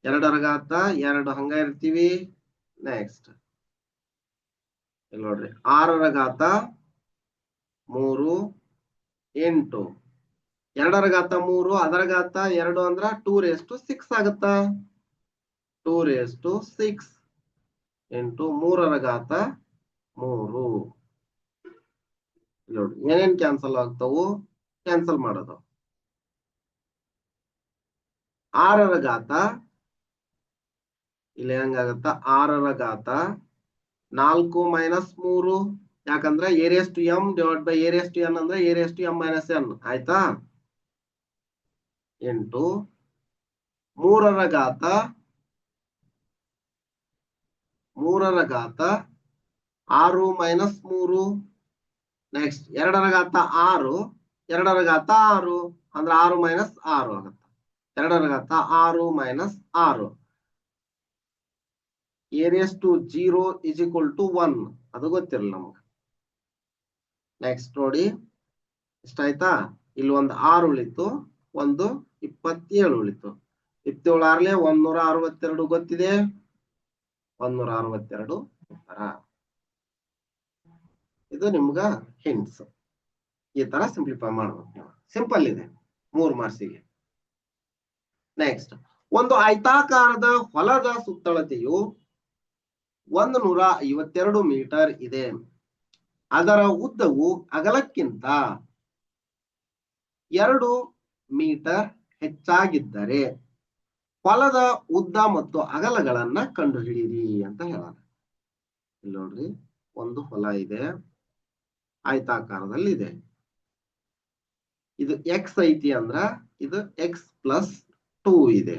2 ರ ಘಾತ 2 ಹಂಗ ಇರ್ತೀವಿ. ನೆಕ್ಸ್ಟ್ ಇಲ್ಲಿ ನೋಡ್ರಿ 6 ರ ಘಾತ 3 ಇಂಟು 2 ರ ಘಾತ 3 ಅದರ ಘಾತ 2 ಅಂದ್ರ 2 ರೇಸ್ ಟು 6 ಆಗುತ್ತ. 2 ರೇಸ್ ಟು 6 ಇಂಟು 3 ರ ಘಾತ 3. ನೋಡಿ ಏನೇನ್ ಕ್ಯಾನ್ಸಲ್ ಆಗ್ತಾವು, ಕ್ಯಾನ್ಸಲ್ ಮಾಡೋದು. 6 ರ ಘಾತ ಇಲ್ಲಿ ಹೆಂಗಾಗತ್ತ, 6 ರ ಘಾತ 4 ಮೈನಸ್ 3, ಯಾಕಂದ್ರೆ a raise to m divide by a raise to n ಅಂದ್ರೆ a raise to M minus n ಆಯ್ತಾ. ಇಂಟು 3 ರ ಘಾತ 6 ಮೈನಸ್ 3. ನೆಕ್ಸ್ಟ್ 2 ರ ಘಾತ 6, 2 ರ ಘಾತ 6 ಅಂದ್ರೆ 6 ಮೈನಸ್ 6 ಆಗುತ್ತೆ. 2 ರ ಘಾತ 6 minus 6 a raise to 0 is equal to 1, ಅದು ಗೊತ್ತಿರಲ್ಲ ನಮ್ಗೆ. ನೆಕ್ಸ್ಟ್ ನೋಡಿ ಇಷ್ಟಾಯ್ತಾ. ಇಲ್ಲಿ ಒಂದು 6 ಉಳಿತು, ಒಂದು 27 ಉಳಿತು. 27 6ಲೆ 162 ಗೊತ್ತಿದೆ, 162 ಉತ್ತರ. ಇದು ನಿಮ್ಗ ಹಿಂಟ್ಸ್. ಈ ತರ ಸಿಂಪ್ಲಿಫೈ ಮಾಡ್ಬೇಕು ನೀವು. ಸಿಂಪಲ್ ಇದೆ, 3 ಮಾರ್ಕ್ಸಿಗೆ. ನೆಕ್ಸ್ಟ್ ಒಂದು ಆಯತಾಕಾರದ ಹೊಲದ ಸುತ್ತಳತೆಯು 152 ಮೀಟರ್ ಇದೆ. ಅದರ ಉದ್ದವು ಅಗಲಕ್ಕಿಂತ 2 ಮೀಟರ್ ಹೆಚ್ಚಾಗಿದ್ದರೆ ಹೊಲದ ಉದ್ದ ಮತ್ತು ಅಗಲಗಳನ್ನ ಕಂಡುಹಿಡಿಯಿರಿ ಅಂತ ಹೇಳೋಣ. ಇಲ್ಲಿ ನೋಡ್ರಿ ಒಂದು ಹೊಲ ಇದೆ, ಆಯತಾಕಾರದಲ್ಲಿ ಇದೆ. ಇದು ಎಕ್ಸ್ ಐತಿ ಅಂದ್ರ ಇದು x+2 ಇದೆ.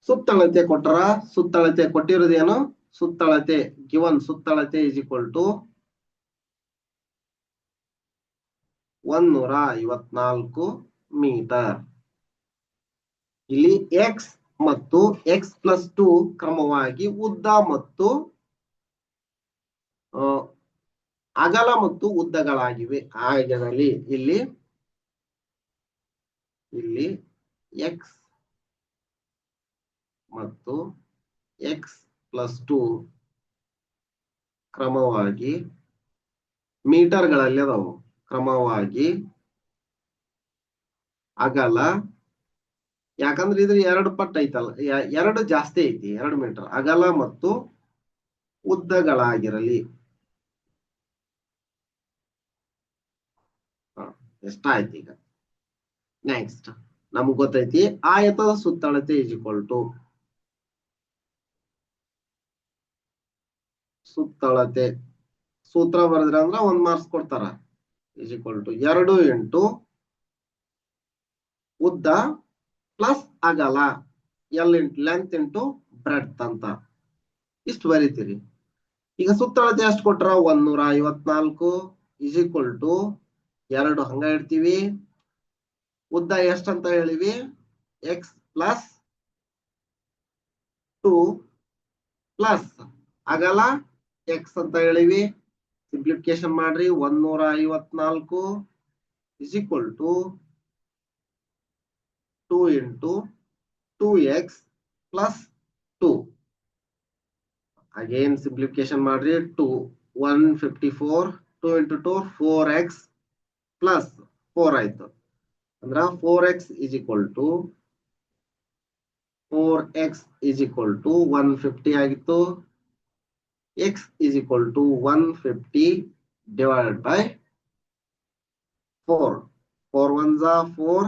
ಸುತ್ತಳತೆ ಕೊಟ್ಟರ, ಸುತ್ತಳತೆ ಕೊಟ್ಟಿರೋದೇನು, ಸುತ್ತಳತೆ ಗಿವನ್ ಸುತ್ತಳತೆ is equal to 154 ಮೀಟರ್. ಇಲ್ಲಿ ಎಕ್ಸ್ ಮತ್ತು x+2 ಕ್ರಮವಾಗಿ ಉದ್ದ ಮತ್ತು ಅಗಲ ಮತ್ತು ಉದ್ದಗಳಾಗಿವೆ. ಹಾಗಾಗಿ ಇಲ್ಲಿ ಎಕ್ಸ್ ಮತ್ತು x+2 ಕ್ರಮವಾಗಿ ಮೀಟರ್ಗಳಲ್ಲಿ ಅದಾವು. ಕ್ರಮವಾಗಿ ಅಗಲ, ಯಾಕಂದ್ರೆ ಇದ್ರ 2 ಪಟ್ಟು ಐತಲ್ಲ, 2 ಜಾಸ್ತಿ ಐತಿ, 2 ಮೀಟರ್ ಅಗಲ ಮತ್ತು ಉದ್ದಗಳಾಗಿರಲಿ. ಎಷ್ಟಾಯ್ತು ಈಗ. ನೆಕ್ಸ್ಟ್ ನಮ್ಗೆ ಗೊತ್ತೈತಿ ಆಯತದ ಸುತ್ತಳತೆ ಇಸ್ ಈಕ್ವಲ್ ಟು ಸುತ್ತಳತೆ ಸೂತ್ರ ಬರೆದ್ರೆ ಅಂದ್ರ 1 ಮಾರ್ಕ್ಸ್ ಕೊಡ್ತಾರ ಇಸ್ ಈಕ್ವಲ್ ಟು 2 ಇಂಟು ಉದ್ದ ಪ್ಲಸ್ ಅಗಲ L into length into breadth ಅಂತ ಇಷ್ಟು ಬರೀತೀರಿ. ಈಗ ಸುತ್ತಳತೆ ಎಷ್ಟು ಕೊಟ್ರ 154 ಇಸ್ ಈಕ್ವಲ್ ಟು 2 ಹಂಗ ಇಡ್ತೀವಿ. ಉದ್ದ ಎಷ್ಟಂತ ಹೇಳಿವಿ ಎಕ್ಸ್ ಪ್ಲಸ್ 2 ಪ್ಲಸ್ ಅಗಲ ಎಕ್ಸ್ ಅಂತ ಹೇಳಿವಿ. ಸಿಂಪ್ಲಿಫಿಕೇಶನ್ ಮಾಡ್ರಿ 154 is equal to 2 into 2x plus 2 again simplification ಮಾಡ್ರಿ 154 2 ಇಂಟು 2 4x ಪ್ಲಸ್ 4 ಆಯ್ತು ಅಂದ್ರ 4x ಇಸ್ ಈಕ್ವಲ್ ಟು 150 ಆಗಿತ್ತು. x is equal to 150 divided by 4. 4 ones are 4,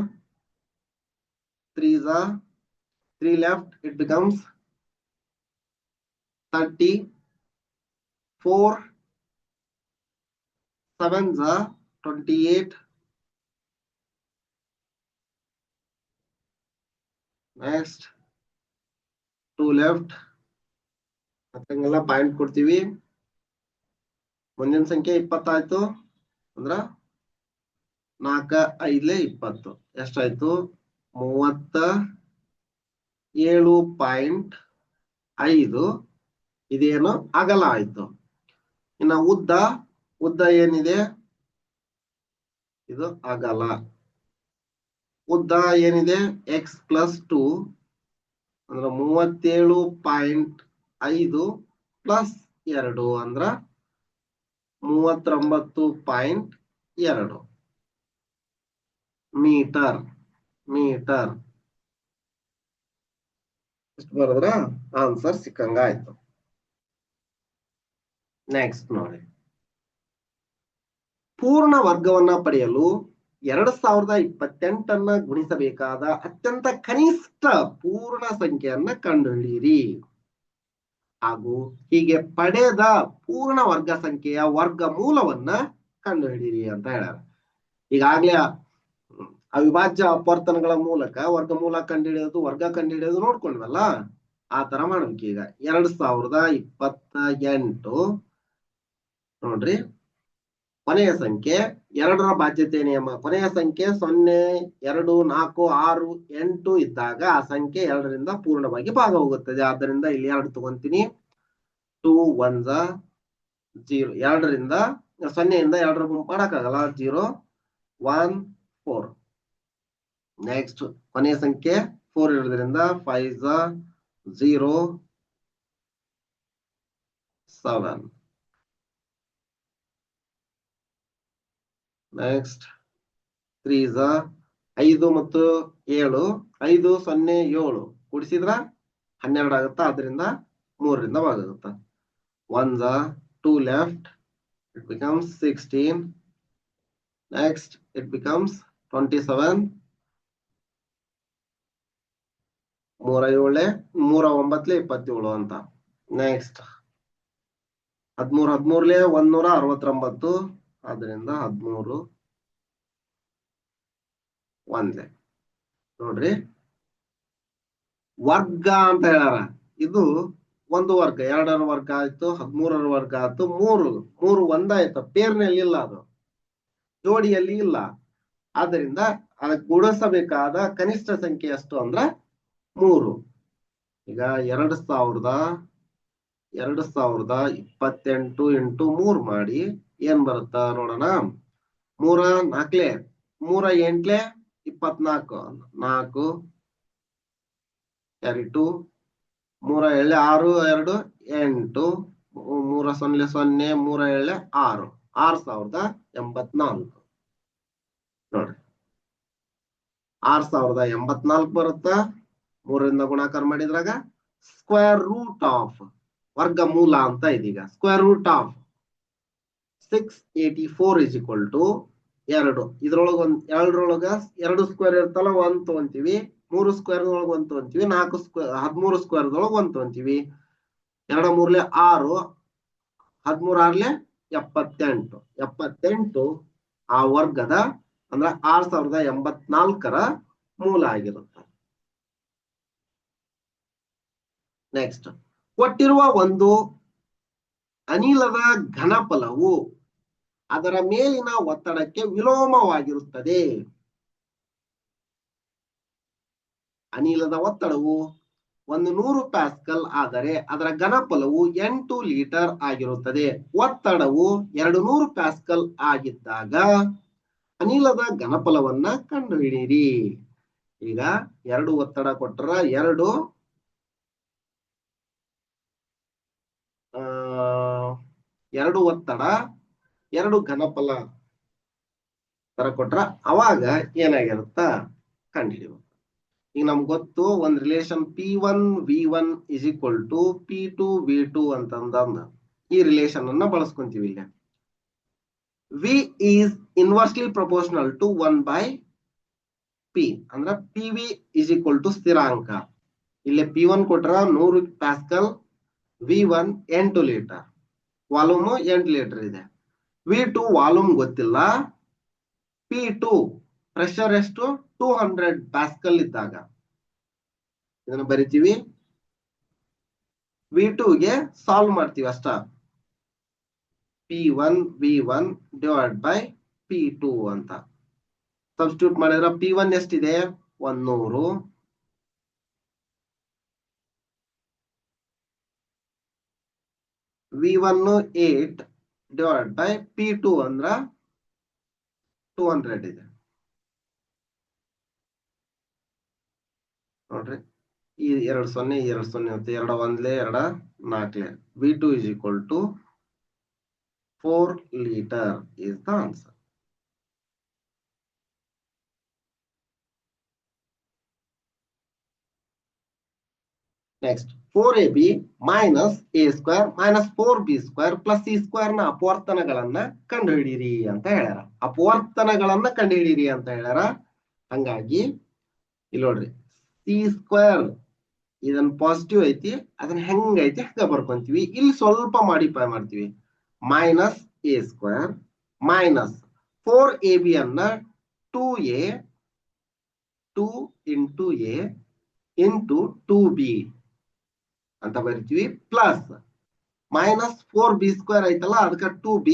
3s are 3 left, it becomes 30. 4 7s are 28. Next 2 left. ಮತ್ತಂಗೆಲ್ಲ point ಕೊಡ್ತೀವಿ. ಮುಂದಿನ ಸಂಖ್ಯೆ 20 ಆಯ್ತು ಅಂದ್ರ 4 5 20 ಎಷ್ಟಾಯ್ತು 37.5 ಇದೇನು ಅಗಲ ಆಯ್ತು. ಇನ್ನ ಉದ್ದ ಏನಿದೆ ಇದು ಅಗಲ. ಉದ್ದ ಏನಿದೆ x ಪ್ಲಸ್ 2 ಅಂದ್ರ 37.5 ಪ್ಲಸ್ 2 ಅಂದ್ರ 39.2 ಮೀಟರ್. ಇಷ್ಟು ಬರದ್ರ ಆನ್ಸರ್ ಸಿಕ್ಕಂಗ ಆಯ್ತು. ನೆಕ್ಸ್ಟ್ ನೋಡಿ, ಪೂರ್ಣ ವರ್ಗವನ್ನ ಪಡೆಯಲು 2028 ಗುಣಿಸಬೇಕಾದ ಅತ್ಯಂತ ಕನಿಷ್ಠ ಪೂರ್ಣ ಸಂಖ್ಯೆಯನ್ನ ಕಂಡುಹಿಡಿಯಿರಿ ಹಾಗೂ ಹೀಗೆ ಪಡೆದ ಪೂರ್ಣ ವರ್ಗ ಸಂಖ್ಯೆಯ ವರ್ಗಮೂಲವನ್ನ ಕಂಡುಹಿಡಿಯಿರಿ ಅಂತ ಹೇಳ್ಯಾರ. ಈಗಾಗ್ಲೇ ಅವಿಭಾಜ್ಯ ಅಪವರ್ತನಗಳ ಮೂಲಕ ವರ್ಗಮೂಲ ಕಂಡುಹಿಡಿಯೋದು ವರ್ಗ ಕಂಡುಹಿಡಿಯೋದು ನೋಡ್ಕೊಂಡ್ವಲ್ಲ, ಆ ತರ ಮಾಡ್ಬೇಕು. ಈಗ 2028 ನೋಡ್ರಿ, ಕೊನೆಯ ಸಂಖ್ಯೆ 2ರ ಬಾಧ್ಯತೆ ನಿಯಮ. ಕೊನೆಯ ಸಂಖ್ಯೆ 0 2 4 6 8 ಇದ್ದಾಗ ಆ ಸಂಖ್ಯೆ 2ರಿಂದ ಪೂರ್ಣವಾಗಿ ಭಾಗ ಹೋಗುತ್ತದೆ. ಆದ್ದರಿಂದ ಇಲ್ಲಿ 2 ತಗೊಂತೀನಿ. 2 1s 0. 2ರಿಂದ 0ಯಿಂದ 2ರ ಗುಂಪು ಮಾಡಕ್ಕಾಗಲ್ಲ. 0 1 4. ನೆಕ್ಸ್ಟ್ ಕೊನೆಯ ಸಂಖ್ಯೆ 4 ಇರೋದ್ರಿಂದ 5s 0 7. ನೆಕ್ಸ್ಟ್ 3s 5 ಮತ್ತು 7. 5 0 7 ಕೂಡಿಸಿದ್ರ 12 ಆಗುತ್ತಾ. ಅದರಿಂದ 3ರಿಂದ ಭಾಗ ಆಗುತ್ತಾ. 1s 2 left, it becomes 16. Next it becomes 27. 3 7 3 9 27 ಅಂತ. ನೆಕ್ಸ್ಟ್ 13 13 169. ಅದರಿಂದ 13 1 ನೋಡ್ರಿ, ವರ್ಗ ಅಂತ ಹೇಳ್ಯಾರ. ಇದು ಒಂದು ವರ್ಗ, 2ರ ವರ್ಗ ಆಯ್ತು, 13ರ ವರ್ಗ ಆಯ್ತು, 3 ಒಂದಾಯ್ತು. ಪೇರ್ನಲ್ಲಿ ಇಲ್ಲ, ಅದು ಜೋಡಿಯಲ್ಲಿ ಇಲ್ಲ. ಆದ್ದರಿಂದ ಅದಕ್ಕೆ ಗುಣಿಸಬೇಕಾದ ಕನಿಷ್ಠ ಸಂಖ್ಯೆ ಎಷ್ಟು ಅಂದ್ರ 3. ಈಗ 2028 ಇಂಟು 3 ಮಾಡಿ ಏನ್ ಬರುತ್ತಾ ನೋಡೋಣ. 3 4 3 8 24 4 2 3 7 6 2 8 3 0 0 3 7 6 6084 ನೋಡ್ರಿ. 6084 ಬರುತ್ತಾ. 3ರಿಂದ ಗುಣಾಕಾರ ಮಾಡಿದ್ರಾಗ ಸ್ಕ್ವೇರ್ ರೂಟ್ ಆಫ್ ವರ್ಗಮೂಲ ಅಂತ ಇದೀಗ. Square root of 684 is equal to 2 ಇದ್ರೊಳಗ ಒಂದ್ 2ರೊಳಗ 2 ಸ್ಕ್ವೇರ್ ಇರ್ತಲ್ಲ 1 ತಗೊಂತೀವಿ, 3 ಸ್ಕ್ವೇರ್ ಒಳಗ 1 ತಗೊಂತೀವಿ, 4 ಸ್ಕ್ವೇರ್ 13 ಸ್ಕ್ವೇರ್ ಒಳಗ 1 ತಗೊಂತೀವಿ. 2 3 6 13 6 78 78 ಆ ವರ್ಗದ ಅಂದ್ರೆ 6084ರ ಮೂಲ ಆಗಿರುತ್ತೆ. ನೆಕ್ಸ್ಟ್, ಕೊಟ್ಟಿರುವ ಒಂದು ಅನಿಲದ ಘನಫಲವು ಅದರ ಮೇಲಿನ ಒತ್ತಡಕ್ಕೆ ವಿಲೋಮವಾಗಿರುತ್ತದೆ. ಅನಿಲದ ಒತ್ತಡವು 100 ಪ್ಯಾಸ್ಕಲ್ ಆದರೆ ಅದರ ಘನಫಲವು 8 ಲೀಟರ್ ಆಗಿರುತ್ತದೆ. ಒತ್ತಡವು 200 ಪ್ಯಾಸ್ಕಲ್ ಆಗಿದ್ದಾಗ ಅನಿಲದ ಘನಫಲವನ್ನ ಕಂಡುಹಿಡಿಯಿರಿ. ಈಗ 2 ಒತ್ತಡ ಕೊಟ್ಟರ 2 ಒತ್ತಡ 2 ಘನಫಲ ತರ ಕೊಟ್ರ ಅವಾಗ ಏನಾಗಿರುತ್ತ ಕಂಡುಹಿಡಿಬೇಕು. ಈಗ ನಮ್ಗೆ ಗೊತ್ತು ಒಂದ್ relation P1 V1 is equal to P2 V2 ಅಂತಂದ ಈ ರಿಲೇಷನ್ ಅನ್ನ ಬಳಸ್ಕೊಂತೀವಿ. ಇಲ್ಲಿ V is inversely proportional to 1/P ಅಂದ್ರ PV is equal to ಸ್ಥಿರಾಂಕ. ಇಲ್ಲಿ P1 ಕೊಟ್ರ 100 pascal, V1 8 litre, volume 8 litre ಇದೆ. V2 ವಾಲ್ಯೂಮ್ ಗೊತ್ತಿಲ್ಲ, P2 ಪ್ರೆಷರ್ ಎಷ್ಟು 200 ಪ್ಯಾಸ್ಕಲ್ ಇದ್ದಾಗ ಇದನ್ನ ಬರಿತೀವಿ. V2 ಗೆ ಸಾಲ್ವ್ ಮಾಡ್ತೀವಿ ಅಷ್ಟ. P1 V1 divide by P2 ಅಂತ ಸಬ್ಸ್ಟಿಟ್ಯೂಟ್ ಮಾಡಿದ್ರೆ P1 ಎಷ್ಟಿದೆ 100, V1 8 ಡಿವೈಡ್ ಬೈ P2 ಅಂದ್ರ 200 ಇದೆ. ನೋಡ್ರಿ, ಈ 2 0 2 0 ಮತ್ತೆ 2 1 2 4 V2 is equal to 4 liter is the answer. Next, 4ab minus a square minus 4b square plus c square ನ ಅಪವರ್ತನಗಳನ್ನ ಕಂಡುಹಿಡಿಯಿರಿ ಅಂತ ಹೇಳ್ಯಾರ. ಅಪವರ್ತನಗಳನ್ನ ಕಂಡುಹಿಡಿಯಿರಿ ಅಂತ ಹೇಳ್ಯಾರ. ಹಂಗಾಗಿ ಇಲ್ಲಿ ನೋಡ್ರಿ, ಸಿ ಸ್ಕ್ವೇರ್ ಇದನ್ನ ಪಾಸಿಟಿವ್ ಐತಿ, ಅದನ್ನ ಹೆಂಗೈತಿ ಹಂಗ ಬರ್ಕೊಂತೀವಿ. ಇಲ್ಲಿ ಸ್ವಲ್ಪ ಮಾಡಿಫೈ ಮಾಡ್ತೀವಿ. Minus A square minus 4ab ಅನ್ನ 2a 2 into a into 2b ಅಂತ ಬರಿತೀವಿ. ಪ್ಲಸ್ ಮೈನಸ್ 4b ಸ್ಕ್ವೇರ್ ಐತಲ್ಲ ಅದಕ್ಕೆ 2b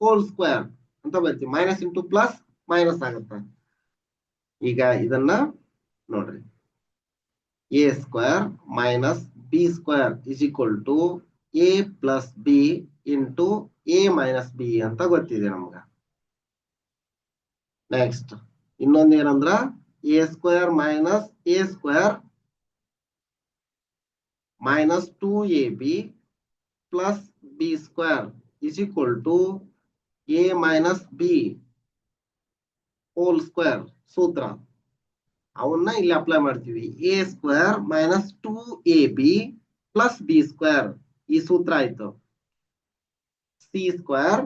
ಹೋಲ್ ಸ್ಕ್ವೇರ್ ಅಂತ ಬರ್ತೀವಿ. ಮೈನಸ್ ಇಂಟು ಪ್ಲಸ್ ಮೈನಸ್ ಆಗುತ್ತೆ. ಈಗ ಇದನ್ನ ನೋಡ್ರಿ, a square minus b square is equal to a plus b into a minus b ಅಂತ ಗೊತ್ತಿದೆ ನಮ್ಗ. ನೆಕ್ಸ್ಟ್ ಇನ್ನೊಂದು ಏನಂದ್ರ a square minus a square minus 2ab plus b square is equal to a minus b whole square ಸೂತ್ರ ಅವನ್ನ ಇಲ್ಲಿ apply ಮಾಡ್ತೀವಿ. a square minus 2ab plus b square ಈ ಸೂತ್ರ ಆಯ್ತು. c square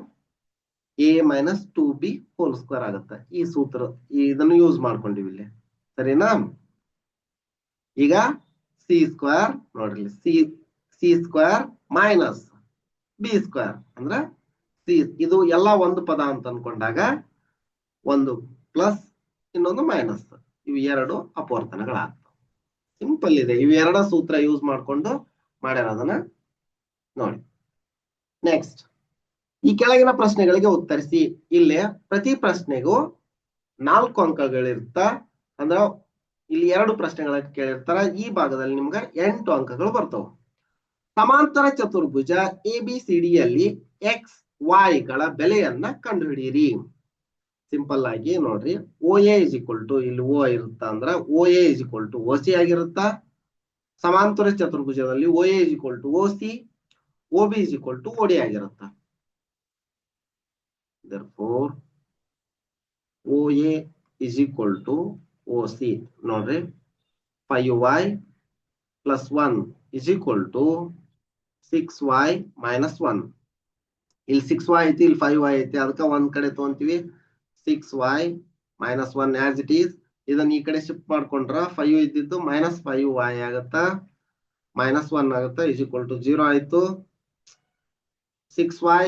a minus 2b whole square ಆಗುತ್ತೆ. ಈ ಸೂತ್ರ ಇದನ್ನು ಯೂಸ್ ಮಾಡ್ಕೊಂಡಿವಿ ಇಲ್ಲಿ, ಸರಿನಾ? ಈಗ ಸಿ ಸ್ಕ್ವೇರ್ ನೋಡ್ರಿ, C square minus B square ಅಂದ್ರೆ ಸಿ, ಇದು ಎಲ್ಲ ಒಂದು ಪದ ಅಂತ ಅನ್ಕೊಂಡಾಗ ಒಂದು ಪ್ಲಸ್ ಇನ್ನೊಂದು ಮೈನಸ್, ಇವು ಎರಡು ಅಪವರ್ತನಗಳಾಗ್ತವೆ. ಸಿಂಪಲ್ ಇದೆ. ಇವು ಎರಡ ಸೂತ್ರ ಯೂಸ್ ಮಾಡ್ಕೊಂಡು ಮಾಡ್ಯಾರ, ಅದನ್ನ ನೋಡಿ. ನೆಕ್ಸ್ಟ್, ಈ ಕೆಳಗಿನ ಪ್ರಶ್ನೆಗಳಿಗೆ ಉತ್ತರಿಸಿ. ಇಲ್ಲಿ ಪ್ರತಿ ಪ್ರಶ್ನೆಗೂ 4 ಅಂಕಗಳಿರ್ತ. ಅಂದ್ರ ಇಲ್ಲಿ 2 ಪ್ರಶ್ನೆಗಳ ಕೇಳಿರ್ತಾರ. ಈ ಭಾಗದಲ್ಲಿ ನಿಮ್ಗೆ 8 ಅಂಕಗಳು ಬರ್ತಾವ. ಸಮಾಂತರ ಚತುರ್ಭುಜ ABCD ಯಲ್ಲಿ ಎಕ್ಸ್ ವೈ ಗಳ ಬೆಲೆಯನ್ನ ಕಂಡುಹಿಡಿಯಿರಿ. ಸಿಂಪಲ್ ಆಗಿ ನೋಡ್ರಿ, OA ಇಸ್ ಈಕ್ವಲ್ ಟು ಇಲ್ಲಿ O ಇರುತ್ತ ಅಂದ್ರ OA is equal to OC ಆಗಿರುತ್ತ. ಸಮಾಂತರ ಚತುರ್ಭುಜದಲ್ಲಿ OA is equal to OC, OB is equal to OD ಆಗಿರುತ್ತ. therefore OA is equal to OC ನೋಡ್ರಿ, 5y plus 1 is equal to 6y minus 1. ಇಲ್ಲಿ 6y ಐತಿ, ಇಲ್ಲಿ 5y ಐತಿ, ಅದಕ್ಕೆ ಒಂದ್ ಕಡೆ ತಗೊಂತೀವಿ. 6y minus 1 as it is. ಇದನ್ನ ಈ ಕಡೆ ಶಿಫ್ಟ್ ಮಾಡ್ಕೊಂಡ್ರ 5 ಇದ್ದಿದ್ದು minus 5y ಆಗುತ್ತಾ, minus 1 ಆಗುತ್ತಾ, is equal to 0 ಆಯ್ತು. 6y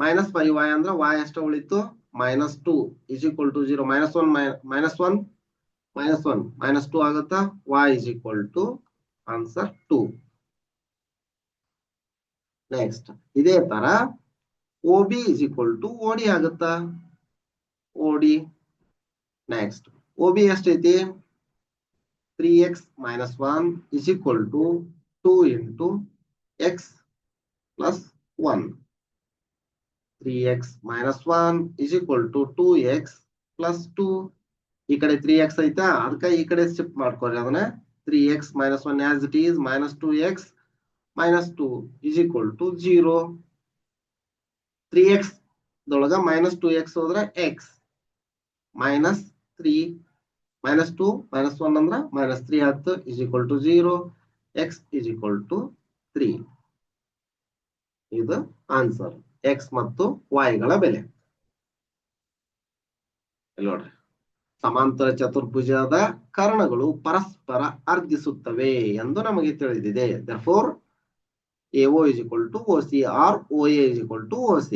minus 5y ಅಂದ್ರೆ y ಅಷ್ಟ ಉಳಿತು, minus 2 is equal to 0. minus 1 minus 1 minus 1 minus 2 ಆಗುತ್ತಾ, y is equal to answer 2. Next ಇದೇ ತರ OB is equal to OD ಆಗುತ್ತಾ, OD. ನೆಕ್ಸ್ಟ್ OB ಎಷ್ಟೈತಿ, 3x minus 1 is equal to 2 into x plus 1. 3x minus 1 is equal to 2x plus 2. ಈ ಕಡೆ 3x ಐತಾ, ಅದಕ್ಕೆ ಈ ಕಡೆ ಶಿಫ್ಟ್ ಮಾಡ್ಕೊರಿ ಅದನ್ನ. 3x minus 1 as it is minus 2x minus 2 is equal to 0. 3x ದೊಳಗ minus 2x ಹೋದ್ರೆ x minus 3 minus 2 minus 1 ಅಂದ್ರೆ minus 3 ಆಯ್ತು, is equal to 0. x is equal to 3. ಇದು ಆನ್ಸರ್, x ಮತ್ತು y ಗಳ ಬೆಲೆ. ನೋಡ್ರಿ, ಸಮಾಂತರ ಚತುರ್ಭುಜದ ಕರ್ಣಗಳು ಪರಸ್ಪರ ಅರ್ಧಿಸುತ್ತವೆ ಎಂದು ನಮಗೆ ತಿಳಿದಿದೆ. therefore AO is equal to OC or OA is equal to OC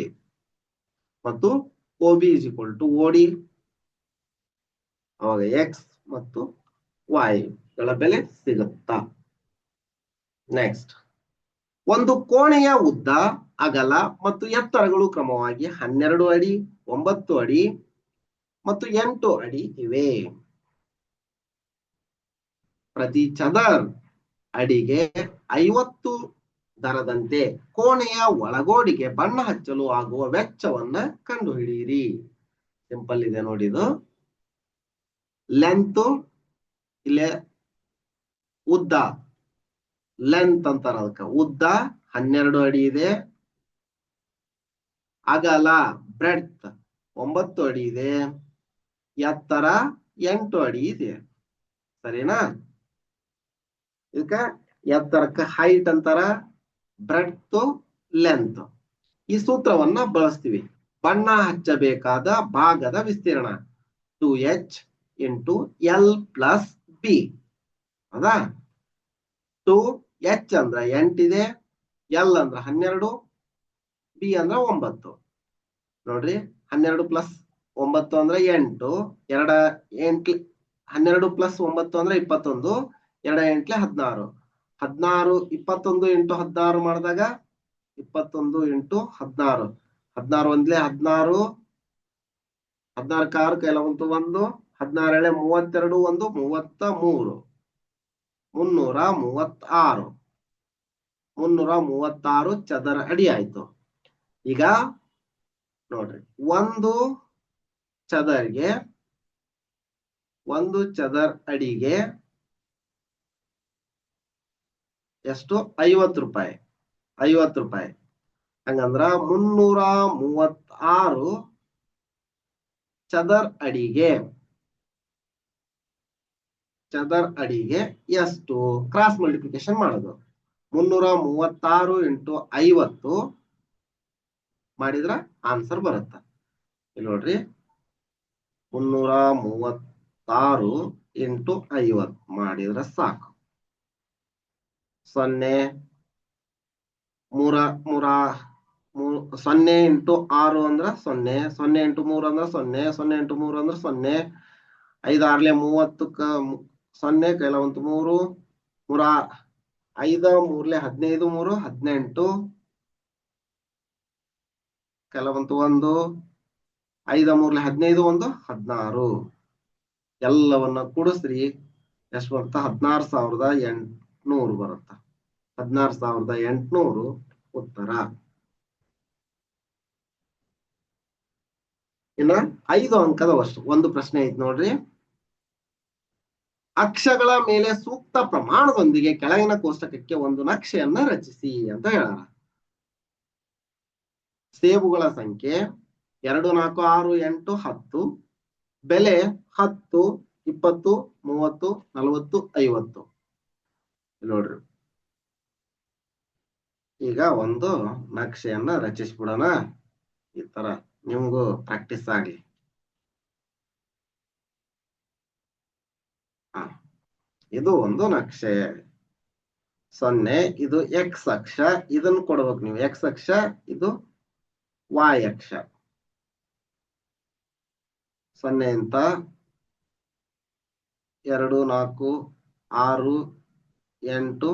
ಮತ್ತು OB is equal to OD. ಅವಾಗ x ಮತ್ತು y ಗಳ ಬೆಲೆ ಸಿಗುತ್ತಾ. ನೆಕ್ಸ್ಟ್, ಒಂದು ಕೋಣೆಯ ಉದ್ದ, ಅಗಲ ಮತ್ತು ಎತ್ತರಗಳು ಕ್ರಮವಾಗಿ 12 ಅಡಿ, 9 ಅಡಿ ಮತ್ತು 8 ಅಡಿ ಇವೆ. ಪ್ರತಿ ಚದರ್ ಅಡಿಗೆ 50 ದರದಂತೆ ಕೋಣೆಯ ಒಳಗೋಡಿಗೆ ಬಣ್ಣ ಹಚ್ಚಲು ಆಗುವ ವೆಚ್ಚವನ್ನ ಕಂಡುಹಿಡಿಯಿರಿ. ಸಿಂಪಲ್ ಇದೆ ನೋಡಿ ಇದು. ಲೆಂತ್, ಇಲ್ಲೇ ಉದ್ದ, ಲೆಂತ್ ಅಂತಾರ ಅದಕ್ಕೆ. ಉದ್ದ 12 ಅಡಿ ಇದೆ, ಅಗಲ ಬ್ರೆಡ್ತ್ 9 ಅಡಿ ಇದೆ, ಎತ್ತರ 8 ಅಡಿ ಇದೆ. ಸರಿನಾ? ಇದಕ್ಕ ಎತ್ತರಕ್ಕೆ ಹೈಟ್ ಅಂತಾರ, ಬ್ರೆಡ್ತ್ ಲೆಂತ್. ಈ ಸೂತ್ರವನ್ನ ಬಳಸ್ತೀವಿ. ಬಣ್ಣ ಹಚ್ಚಬೇಕಾದ ಭಾಗದ ವಿಸ್ತೀರ್ಣ 2h into L plus B. ಹೌದಾ? 2h ಅಂದ್ರ 8 ಇದೆ, L ಅಂದ್ರ 12, B ಅಂದ್ರ 9. ನೋಡ್ರಿ, 12 plus 9 ಅಂದ್ರೆ 8, 12 plus 9 ಅಂದ್ರೆ 21, 2 8 16. 16 21 into 16 ಮಾಡಿದಾಗ 21 into 16, 16 ಒಂದ್ಲೆ 16, 16 6 ಕೆಲವಂತು 1, 16 32, 1 33, 336 ಚದರ ಅಡಿ ಆಯ್ತು. ಈಗ ನೋಡ್ರಿ, ಒಂದು ಚದರ್ ಅಡಿಗೆ ಎಷ್ಟು? 50 ರೂಪಾಯಿ. 50 ರೂಪಾಯಿ ಹಂಗಂದ್ರ 336 ಚದರ್ ಅಡಿಗೆ ಎಷ್ಟು? ಕ್ರಾಸ್ ಮಲ್ಟಿಪ್ಲಿಕೇಶನ್ ಮಾಡೋದು. 336 into 50 ಮಾಡಿದ್ರ ಆನ್ಸರ್ ಬರುತ್ತ. ಇಲ್ಲಿ ನೋಡ್ರಿ, 336 into 50 ಮಾಡಿದ್ರ ಸಾಕು. 0 into 6 ಅಂದ್ರ 0, 0 into 3 ಅಂದ್ರ 0, 0 into 3 ಅಂದ್ರ 0, 5 6 30ಕ್ಕ 0 ಕೆಲವಂತು 3, 5 3 15, 3 18 ಕೆಲವಂತು 1, 5 3 15, 1 16. ಎಲ್ಲವನ್ನ ಕೂಡಿಸ್ರಿ ಎಷ್ಟು ಬರುತ್ತಾ? 16,800 ಬರುತ್ತ. 16,800 ಉತ್ತರ. ಇನ್ನ 5 ಅಂಕದ ಒಂದು ಪ್ರಶ್ನೆ ಐತಿ ನೋಡ್ರಿ. ಅಕ್ಷಗಳ ಮೇಲೆ ಸೂಕ್ತ ಪ್ರಮಾಣದೊಂದಿಗೆ ಕೆಳಗಿನ ಕೋಷ್ಟಕಕ್ಕೆ ಒಂದು ನಕ್ಷೆಯನ್ನ ರಚಿಸಿ ಅಂತ ಹೇಳಾರ. ಸೇಬುಗಳ ಸಂಖ್ಯೆ 2 4 6 8 10, ಬೆಲೆ 10 20 30 40 50. ನೋಡ್ರಿ, ಈಗ ಒಂದು ನಕ್ಷೆಯನ್ನ ರಚಿಸ್ಬಿಡೋಣ. ಈ ತರ ನಿಮ್ಗೂ ಪ್ರಾಕ್ಟೀಸ್ ಆಗ್ಲಿ. ಇದು ಒಂದು ನಕ್ಷೆ. 0 ಇದು x ಅಕ್ಷ, ಇದನ್ನು ಕೊಡ್ಬೇಕು ನೀವು. x ಅಕ್ಷ, ಇದು y ಅಕ್ಷ. 0 ಅಂತ 2 4 6 8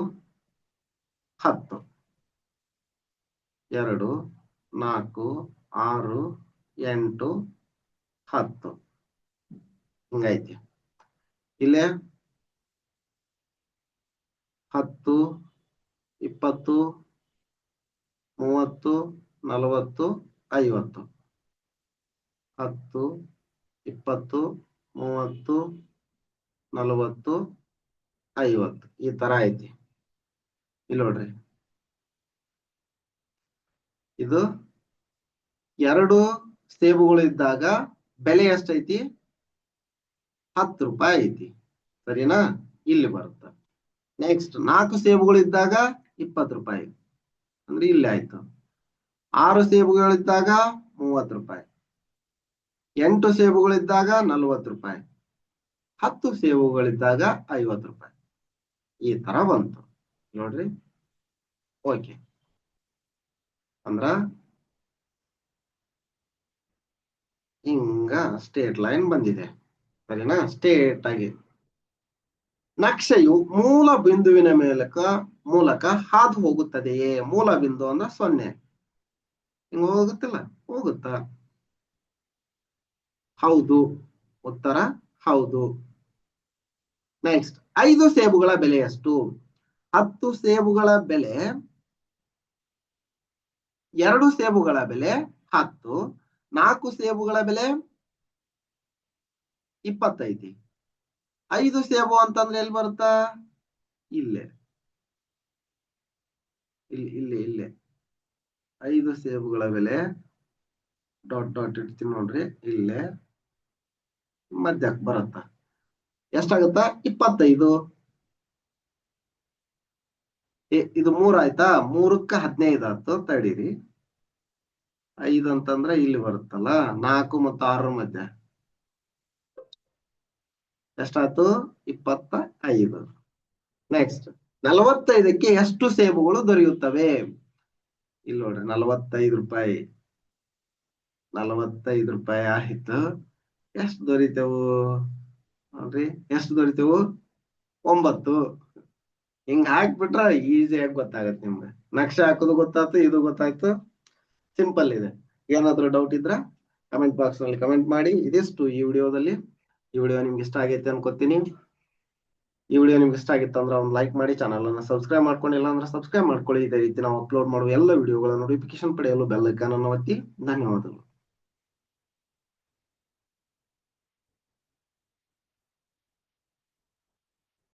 10. 2 4 6 8 10 ಹಿಂಗೈತಿ. ಇಲ್ಲೇ 10 20 30 40 50. 10 20 30 40 50 ಈ ತರ ಐತಿ. ಇಲ್ಲಿ ನೋಡ್ರಿ, ಇದು 2 ಸೇಬುಗಳು ಇದ್ದಾಗ ಬೆಲೆ ಎಷ್ಟೈತಿ? 10 ರೂಪಾಯಿ ಐತಿ. ಸರಿನಾ? ಇಲ್ಲಿ ಬರುತ್ತೆ. ನೆಕ್ಸ್ಟ್ 4 ಸೇಬುಗಳು ಇದ್ದಾಗ 20 ರೂಪಾಯಿ, ಅಂದ್ರೆ ಇಲ್ಲಿ ಆಯ್ತು. 6 ಸೇಬುಗಳಿದ್ದಾಗ 30 ರೂಪಾಯಿ, 8 ಸೇಬುಗಳಿದ್ದಾಗ 40 ರೂಪಾಯಿ, 10 ಸೇಬುಗಳಿದ್ದಾಗ 50 ರೂಪಾಯಿ. ಈ ತರ ಬಂತು ನೋಡ್ರಿ. ಓಕೆ, ಅಂದ್ರ ಹಿಂಗ ಸ್ಟ್ರೇಟ್ ಲೈನ್ ಬಂದಿದೆ. ಸರಿನಾ? ಸ್ಟ್ರೇಟ್ ಆಗಿ ನಕ್ಷೆಯು ಮೂಲ ಬಿಂದುವಿನ ಮೂಲಕ ಹಾದು ಹೋಗುತ್ತದೆಯೇ? ಮೂಲ ಬಿಂದು ಅಂದ್ರೆ 0. ಹಿಂಗ ಹೋಗುತ್ತಿಲ್ಲ? ಹೋಗುತ್ತ. ಹೌದು. ಉತ್ತರ ಹೌದು. ನೆಕ್ಸ್ಟ್, 5 ಸೇಬುಗಳ ಬೆಲೆ ಎಷ್ಟು? 10 ಸೇಬುಗಳ ಬೆಲೆ, 2 ಸೇಬುಗಳ ಬೆಲೆ 10, 4 ಸೇಬುಗಳ ಬೆಲೆ 25. 5 ಸೇಬು ಅಂತಂದ್ರೆ ಎಲ್ಲಿ ಬರುತ್ತಾ? ಇಲ್ಲೇ, ಇಲ್ಲೇ 5 ಸೇಬುಗಳ ಬೆಲೆ ಡಾಟ್ ಡಾಟ್ ಇಡ್ತೀನಿ ನೋಡ್ರಿ. ಇಲ್ಲೇ ಮಧ್ಯಕ್ಕೆ ಬರುತ್ತ. ಎಷ್ಟಾಗುತ್ತ? 25. ಇದು 3 ಆಯ್ತಾ? 3ಕ್ಕೆ 15 ಆಯ್ತು. ತಡೀರಿ, 5 ಅಂತಂದ್ರೆ ಇಲ್ಲಿ ಬರುತ್ತಲ್ಲ, 4 ಮತ್ತು 6 ಮಧ್ಯ ಎಷ್ಟಾಯ್ತು? 25. ನೆಕ್ಸ್ಟ್, 45ಕ್ಕೆ ಎಷ್ಟು ಸೇಬುಗಳು ದೊರೆಯುತ್ತವೆ? ಇಲ್ಲಿ ನೋಡ್ರಿ, 45 ರೂಪಾಯಿ. 45 ರೂಪಾಯಿ ಆಯ್ತು. ಎಷ್ಟು ದೊರೀತವು ನೋಡ್ರಿ? ಎಷ್ಟು ದೊರೀತವು? 9. ಹಿಂಗ ಹಾಕ್ಬಿಟ್ರ ಈಸಿಯಾಗಿ ಗೊತ್ತಾಗತ್ತೆ ನಿಮ್ಗೆ. ನಕ್ಷೆ ಹಾಕೋದು ಗೊತ್ತಾಯ್ತು, ಇದು ಗೊತ್ತಾಯ್ತು. ಸಿಂಪಲ್ ಇದೆ. ಏನಾದ್ರು ಡೌಟ್ ಇದ್ರ ಕಮೆಂಟ್ ಬಾಕ್ಸ್ ನಲ್ಲಿ ಕಮೆಂಟ್ ಮಾಡಿ. ಇದಿಷ್ಟು ಈ ವಿಡಿಯೋದಲ್ಲಿ. ಈ ವಿಡಿಯೋ ನಿಮ್ಗೆ ಇಷ್ಟ ಆಗೈತೆ ಅನ್ಕೋತೀನಿ. ಈ ವಿಡಿಯೋ ನಿಮ್ಗೆ ಇಷ್ಟ ಆಗಿತ್ತು ಅಂದ್ರೆ ಒಂದು ಲೈಕ್ ಮಾಡಿ, ಚಾನಲ್ ಅನ್ನು ಸಬ್ಸ್ಕ್ರೈಬ್ ಮಾಡ್ಕೊಂಡಿಲ್ಲ ಅಂದ್ರೆ ಸಬ್ಸ್ಕ್ರೈಬ್ ಮಾಡ್ಕೊಳ್ಳಿ. ಇದೇ ರೀತಿ ನಾವು ಅಪ್ಲೋಡ್ ಮಾಡುವ ಎಲ್ಲ ವಿಡಿಯೋಗಳ ನೋಟಿಫಿಕೇಶನ್ ಪಡೆಯಲು ಬೆಲ್ ಐಕಾನ್ ಅನ್ನು ಒತ್ತಿ. ಧನ್ಯವಾದಗಳು.